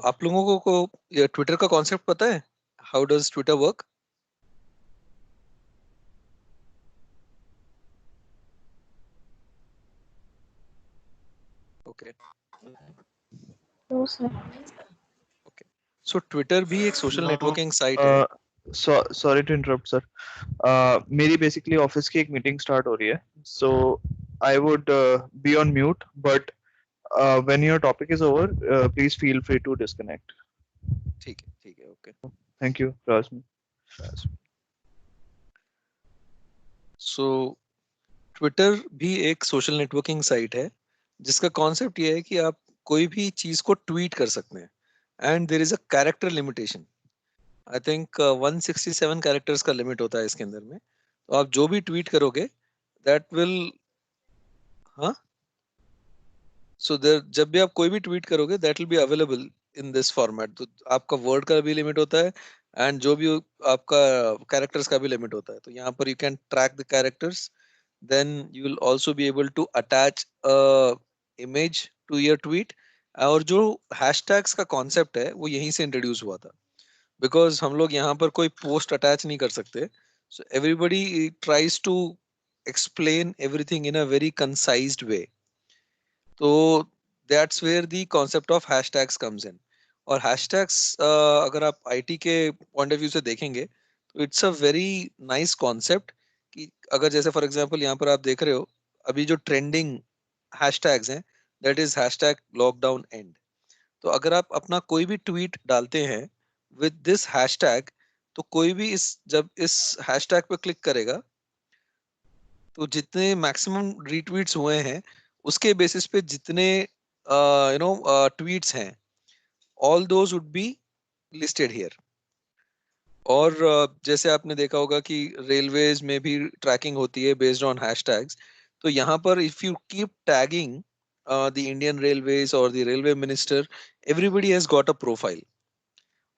आप लोगों को ये ट्विटर का कॉन्सेप्ट पता है? How does Twitter work? Okay. No sir. Okay. So Twitter भी एक social networking site है. Sorry to interrupt sir. मेरी basically office की एक meeting start हो रही है. So I would be on mute, but when your topic is over, please feel free to disconnect. ठीक है, okay. Thank you, Rasmi. So Twitter भी एक social networking site है जिसका concept ये है कि आप कोई भी चीज को tweet कर सकते हैं and there is a character limitation. I think 167 characters का limit होता है इसके अंदर में. तो आप जो भी tweet करोगे that will हाँ so there जब भी आप कोई भी tweet करोगे that will be available in this format. तो आपका word का भी limit होता है and जो भी आपका characters का भी limit होता है. तो यहाँ पर you can track the characters. Then you will also be able to attach a image to your tweet. और जो hashtags का concept है वो यहीं से introduce हुआ था. Because हम लोग यहाँ पर कोई post attach नहीं कर सकते. So everybody tries to explain everything in a very concised way. तो that's where the concept of hashtags comes in. और hashtags अगर आप IT के point of view से देखेंगे तो it's a very nice concept कि अगर जैसे फॉर एग्जांपल यहाँ पर आप देख रहे हो अभी जो ट्रेंडिंग हैशटैग्स हैं that is hashtag lockdown and. तो अगर आप अपना कोई भी ट्वीट डालते हैं विद दिस हैशटैग तो कोई भी जब इस हैशटैग पे क्लिक करेगा तो जितने मैक्सिमम रीट्वीट्स हुए हैं उसके बेसिस पे जितने ट्वीट्स हैं all those would be listed here. और जैसे आपने देखा होगा कि रेलवेज में भी ट्रैकिंग होती है बेस्ड ऑन हैशटैग्स. तो यहाँ पर if you keep tagging the Indian railways और the railway minister everybody has got a profile.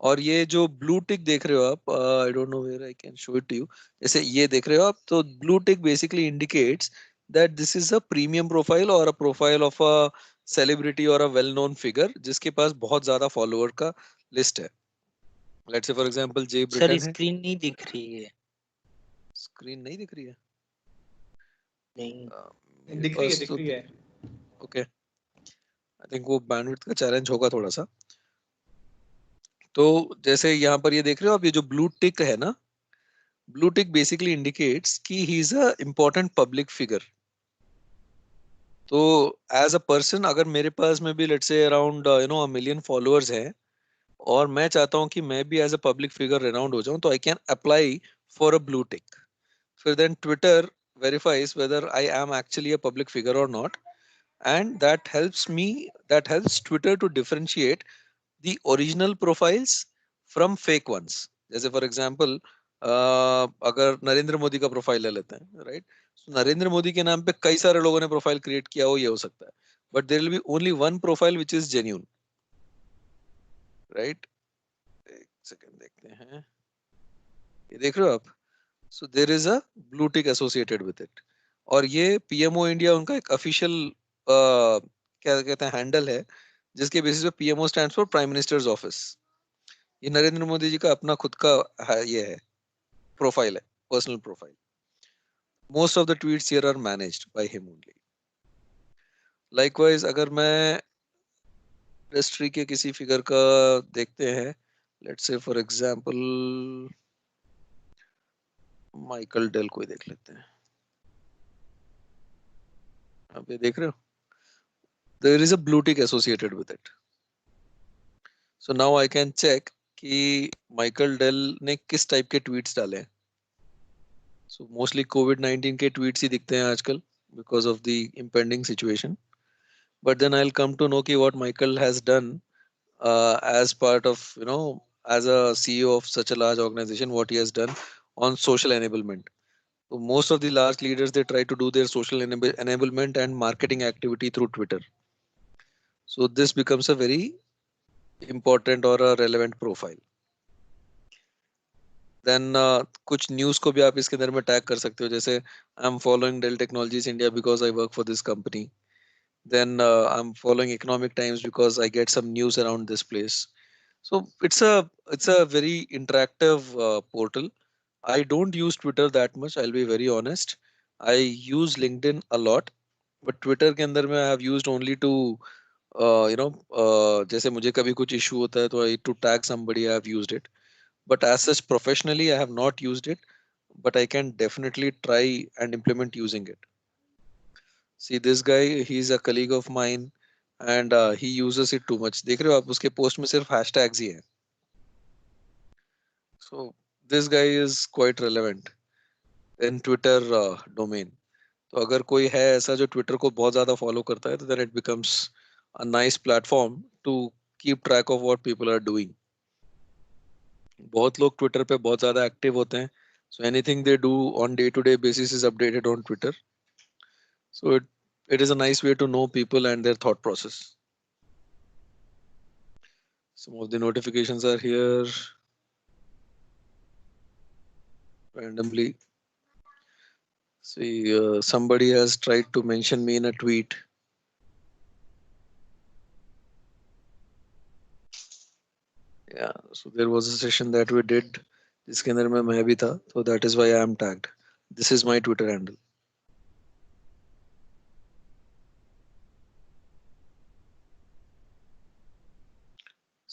और ये जो ब्लू टिक देख रहे हो आप I don't know where I can show it to you. जैसे ये देख रहे हो आप तो blue tick basically indicates that this is a premium profile और a profile of a celebrity और अ वेल नोन फिगर जिसके पास बहुत ज्यादा फॉलोअर का लिस्ट है. Let's say for example Jay sir Britton है. स्क्रीन नहीं दिख रही है. स्क्रीन नहीं दिख रही है? नहीं दिख रही है. ओके आई थिंक वो बैंडविड्थ का चैलेंज होगा थोड़ा सा. तो जैसे यहाँ पर ये देख रहे हो आप ये जो ब्लू टिक है ना ब्लू टिक बेसिकली इंडिकेट्स कि ही is a important public figure. तो एज अ पर्सन अगर मेरे पास में भी let's say around a million followers हैं और मैं चाहता हूं कि मैं भी as a public figure renowned हो जाऊं तो I can apply for a blue tick. फिर then Twitter verifies whether I am actually a public figure और not and that helps Twitter to differentiate the original profiles from fake ones. जैसे फॉर एग्जांपल अगर नरेंद्र मोदी का प्रोफाइल ले लेते हैं राइट. नरेंद्र मोदी के नाम पे कई सारे लोगों ने प्रोफाइल क्रिएट किया हो ये हो सकता है but there will be only one profile which is genuine right. एक सेकंड देखते हैं ये देख रहे हो आप. So there is a blue tick associated with it. और ये पीएमओ इंडिया उनका एक ऑफिशियल क्या कहते हैं हैंडल है जिसके बेसिस पे PMO stands for prime minister's office. ये नरेंद्र मोदी जी का अपना खुद का ये है प्रोफाइल है personal profile. Most of the tweets here are managed by him only. Likewise अगर मैं इंडस्ट्री के किसी फिगर का देखते हैं. Let's say for example Michael Dell कोई देख लेते हैं. आप ये देख रहे हो, there is a blue tick associated with it. So now I can check कि माइकल डेल ने किस टाइप के ट्वीट्स डाले हैं. सो मोस्टली कोविड-19 के ट्वीट्स ही दिखते हैं आजकल because of the impending situation. But then I'll come to know ki what Michael has done as part of, as a CEO of such a large organization, what he has done on social enablement. So most of the large leaders, they try to do their social enablement and marketing activity through Twitter. So this becomes a very important or a relevant profile. Then कुछ न्यूज़ को भी आप इसके अंदर में टैग कर सकते हो, जैसे I am following Dell Technologies India because I work for this company. Then I'm following Economic Times because I get some news around this place. So it's a very interactive portal. I don't use Twitter that much. I'll be very honest. I use LinkedIn a lot, but Twitter के अंदर में I have used only to जैसे मुझे कभी कुछ issue होता है तो to tag somebody I have used it. But as such professionally I have not used it. But I can definitely try and implement using it. See this guy, he's a colleague of mine and he uses it too much. देख रहे हो आप, उसके पोस्ट में सिर्फ hashtags ही हैं. So this guy is quite relevant in Twitter domain. तो अगर कोई है ऐसा जो ट्विटर को बहुत ज्यादा फॉलो करता है तो then it becomes a nice platform to keep track of what people are doing. बहुत लोग ट्विटर पे बहुत ज्यादा एक्टिव होते हैं. So anything they do on day-to-day basis is updated on Twitter. So it is a nice way to know people and their thought process. Some of the notifications are here randomly. See, somebody has tried to mention me in a tweet. Yeah, so there was a session that we did. जिसके अंदर मैं भी था, so that is why I am tagged. This is my Twitter handle.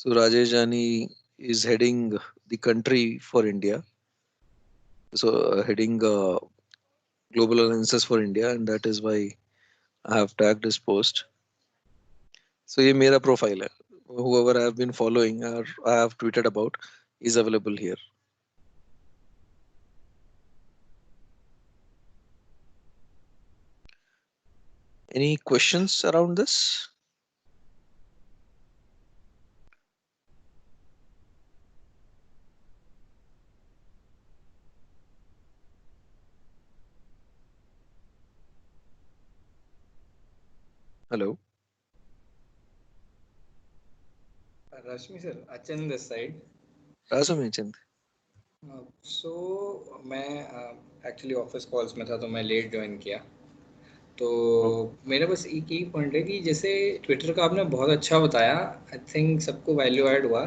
So Rajesh Jani is heading the country for India. So heading global alliances for India, and that is why I have tagged his post. So ये मेरा profile है. Whoever I have been following or I have tweeted about is available here. Any questions around this? Hello. Rashmi sir, अचन दिस साइड. Rasumichand. सो मैं एक्चुअली ऑफिस कॉल्स में था तो मैं लेट ज्वाइन किया. तो मेरा बस एक ही पॉइंट है कि जैसे ट्विटर का आपने बहुत अच्छा बताया, आई थिंक सबको वैल्यू ऐड हुआ,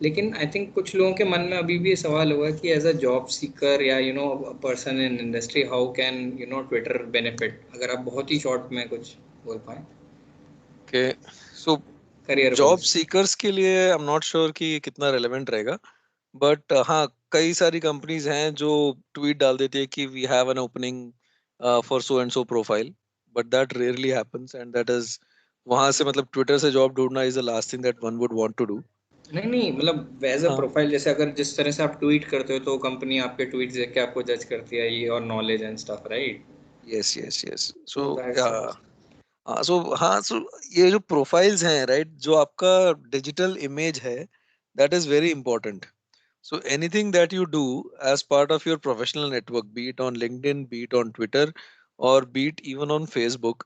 लेकिन आई थिंक कुछ लोगों के मन में अभी भी ये सवाल होगा कि एज अ जॉब सीकर या person in industry, how can Twitter benefit, अगर आप बहुत ही शॉर्ट में कुछ बोल पाए. Okay, so career job seekers के लिए आई एम नॉट श्योर कि ये कितना रेलेवेंट रहेगा, बट हाँ कई सारी कंपनीज हैं जो ट्वीट डाल देती है कि we have an opening for so and so profile, but that rarely happens and that is वहां से मतलब ट्विटर से जॉब ढूंढना is the last thing that one would want to do. नहीं मतलब एज अ प्रोफाइल, जैसे अगर जिस तरह से आप ट्वीट करते हो तो कंपनी आपके ट्वीट देख के आपको जज करती है, ये और knowledge and stuff, right? Yes yes yes. So ये जो प्रोफाइल्स हैं राइट, जो आपका डिजिटल इमेज है, that is very important. So anything that you do as part of your professional network, be it on LinkedIn, be it on Twitter, or be it even on Facebook,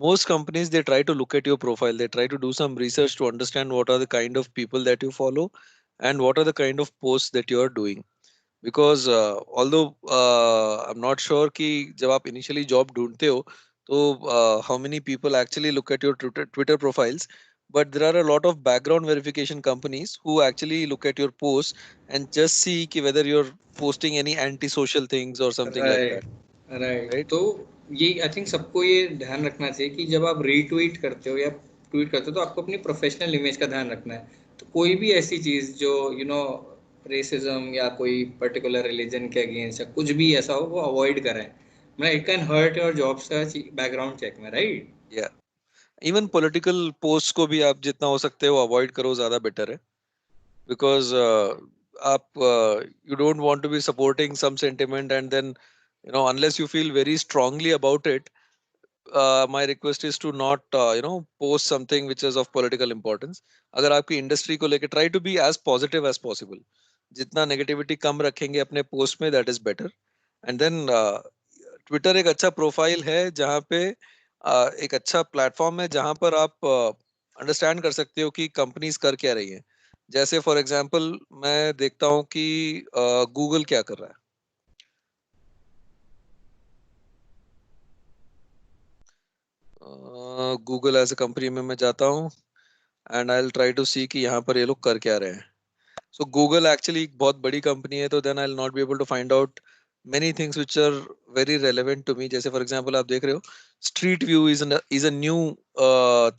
most companies, they try to look at your profile. They try to do some research to understand what are the kind of people that you follow and what are the kind of posts that you are doing. Because although I'm not sure कि जब आप initially job ढूंढते हो तो how many people actually look at your Twitter profiles, but there are a lot of background verification companies who actually look at your posts and just see कि whether you're posting any anti-social things or something like that. Right. Right? तो ये आई थिंक सबको ये ध्यान रखना चाहिए कि जब आप रीट्वीट करते हो या ट्वीट करते हो तो आपको अपनी प्रोफेशनल इमेज का ध्यान रखना है। तो कोई भी ऐसी चीज़ जो रेसिज्म या कोई पर्टिकुलर रिलीजन के अगेंस्ट या कुछ भी ऐसा हो वो अवॉइड करें। मतलब it can hurt your job search background check में, राइट? या इवन पॉलिटिकल पोस्ट को भी आप जितना हो सकते हो अवॉइड करो, ज्यादा बेटर है। बिकॉज आप you don't want to be supporting some sentiment and then unless you feel very strongly about it, my request is to not post something which is of political importance. अगर आपकी इंडस्ट्री को लेके try to be as positive as possible, जितना नेगेटिविटी कम रखेंगे अपने पोस्ट में that is better. And then Twitter एक अच्छा प्रोफाइल है जहाँ पे एक अच्छा प्लेटफॉर्म है जहाँ पर आप अंडरस्टैंड कर सकते हो कि कंपनीज कर क्या रही हैं। जैसे फॉर एग्जांपल मैं देखता हूँ कि गूगल क्या कर रहा है। गूगल एज ए कंपनी में मैं जाता हूँ and I will try to see कि यहाँ पर ये लोग कर क्या रहे हैं। सो गूगल एक्चुअली एक बहुत बड़ी कंपनी है, तो then I will not be able to find out many things which are very relevant to me. जैसे for example आप देख रहे हो Street View is a new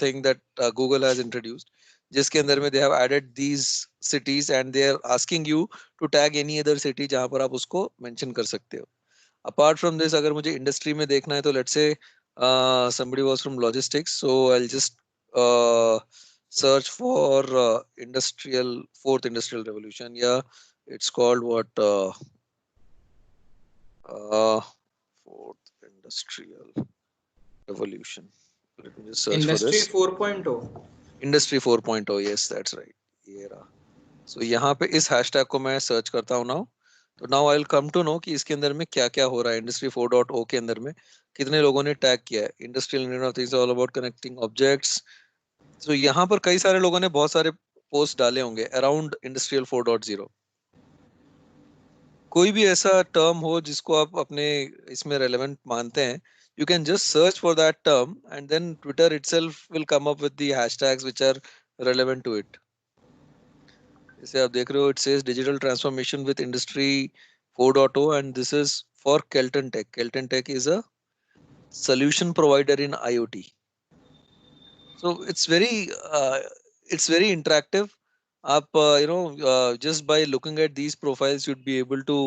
thing that Google has introduced, जिसके अंदर में they have added these cities and they are asking you to tag any other city जहाँ पर आप उसको mention कर सकते हो। Apart from this, अगर मुझे industry में देखना है तो let's say somebody was from logistics, so I'll just search for fourth industrial revolution. Yeah, it's called what? Fourth industrial revolution. Let me just search for industry this. 4.0। Industry 4.0, yes, that's right. ये रहा। So यहाँ पे इस हैशटैग को मैं सर्च करता हूँ नाउ। तो now I will come to know कि इसके अंदर में क्या क्या हो रहा है। इंडस्ट्री 4.0 के अंदर में कितने लोगों ने टैग किया है। Industrial internet of things all about connecting objects. तो यहाँ पर कई सारे लोगों ने बहुत सारे पोस्ट डाले होंगे अराउंड इंडस्ट्रियल 4.0। कोई भी ऐसा टर्म हो जिसको आप अपने इसमें रेलेवेंट मानते हैं, you can just search for that term and then Twitter itself will come up with the hashtags which are relevant to it. जैसे आप देख रहे हो, it says digital transformation with industry 4.0 and this is for Kelton Tech. Kelton Tech is a solution provider in IoT. So it's very interactive. आप just by looking at these profiles you'd be able to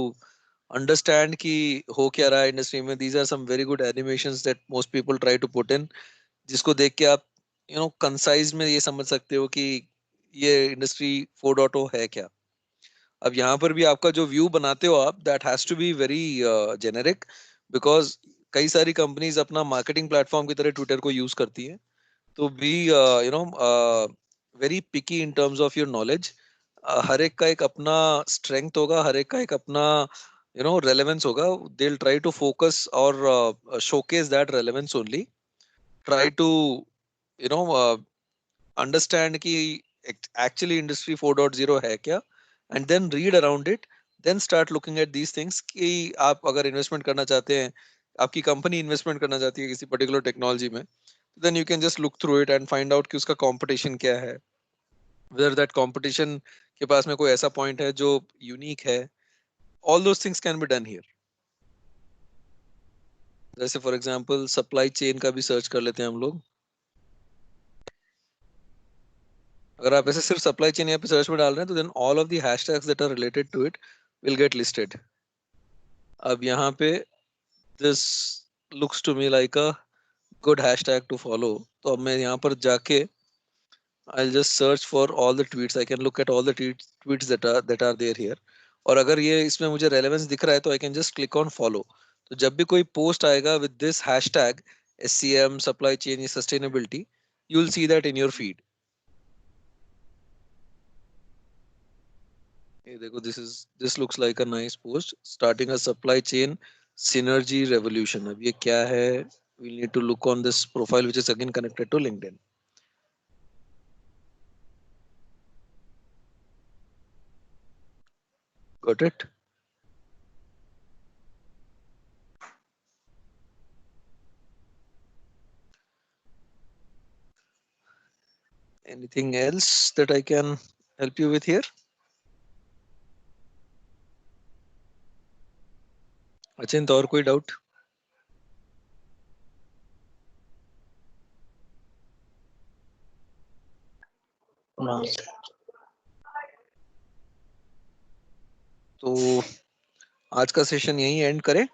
understand कि हो क्या रहा है इंडस्ट्री में। These are some very good animations that most people try to put in, जिसको देख के आप कंसाइज में ये समझ सकते हो कि ये इंडस्ट्री 4.0 है क्या। अब यहाँ पर भी आपका जो व्यू बनाते हो आप, that has to be very generic, because कई सारी कंपनीज अपना मार्केटिंग प्लेटफॉर्म की तरह ट्विटर को यूज करती हैं। तो be very picky in terms of your knowledge. हर एक का एक अपना स्ट्रेंथ होगा, हर एक का एक अपना रेलेवेंस होगा। They will try to focus और showcase that relevance only. Try to understand कि एक्चुअली इंडस्ट्री 4.0 है क्या, and then read around it, then start looking at these things कि आप अगर इन्वेस्टमेंट करना चाहते हैं, आपकी कंपनी इन्वेस्टमेंट करना चाहती है किसी पर्टिकुलर टेक्नोलॉजी में, then you can just look through it and find out कि उसका कंपटीशन क्या है, वेदर दैट कंपटीशन के पास में कोई ऐसा पॉइंट है जो यूनिक है। All those things can be done here. जैसे फॉर एग्जांपल सप्लाई चेन का भी सर्च कर लेते हैं हम लोग। अगर आप ऐसे सिर्फ सप्लाई चेन यहाँ पे सर्च में डाल रहे हैं तो then all of the hashtags that are related to it will get listed. अब यहाँ पे this looks to me like a good hashtag to follow. तो अब मैं यहाँ पर जाके I'll just search for all the tweets. I can look at all the tweets that are there here. और अगर ये इसमें मुझे रेलेवेंस दिख रहा है तो I can just click on follow. तो जब भी कोई पोस्ट आएगा with this hashtag SCM, supply chain, sustainability, you will see that in your feed. ये देखो, this looks like a nice post. Starting a supply chain synergy revolution. अब ये क्या है? We'll need to look on this profile which is again connected to LinkedIn. Got it? Anything else that I can help you with here? अचिंत, और कोई डाउट? No. तो आज का सेशन यहीं एंड करें?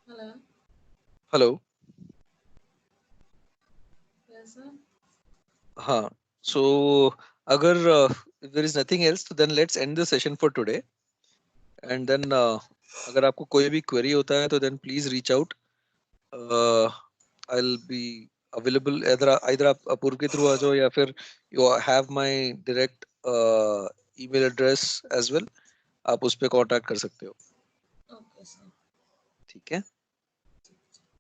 Hello. हेलो। Yes, sir. हाँ, so अगर if there is nothing else, तो then let's end the session for today. And then अगर आपको कोई भी query होता है तो then please reach out. I'll be available. either आप अपूर्व के थ्रू आ जाओ या फिर you have my direct email address as well. आप उस पे कांटेक्ट कर सकते हो। Okay, sir. ठीक है,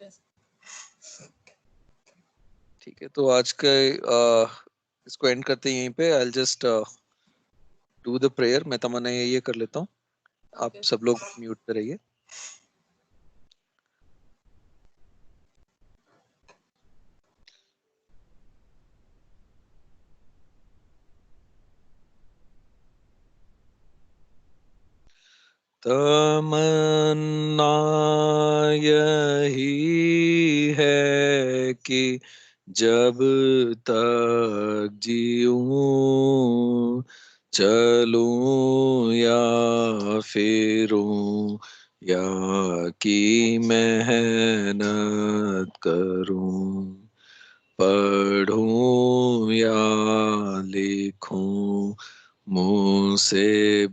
Yes. ठीक है। तो आज के इसको एंड करते हैं यहीं पे। I'll just do the prayer. मैं तमन्ना ये कर लेता हूँ। आप Okay. सब लोग म्यूट पे रहिए। तमन्ना यही है कि जब तक जीऊं, चलूं या फिरूं, या कि मेहनत करूं, पढ़ूं या लिखूं, मुंह से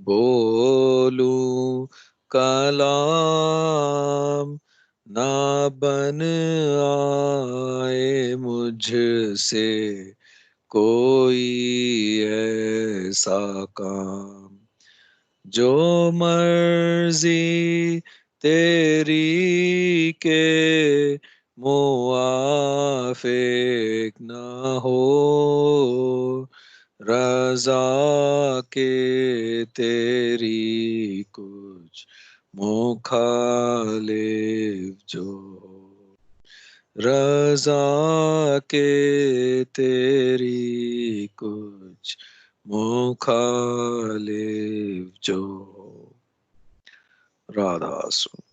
बोलूं कलाम, ना बन आए मुझसे कोई ऐसा काम, जो मर्जी तेरी के मुआफिक ना हो, रजा के तेरी कुछ मुखालिफ जो, रजा के तेरी कुछ मुखालिफ जो। राधा सुन।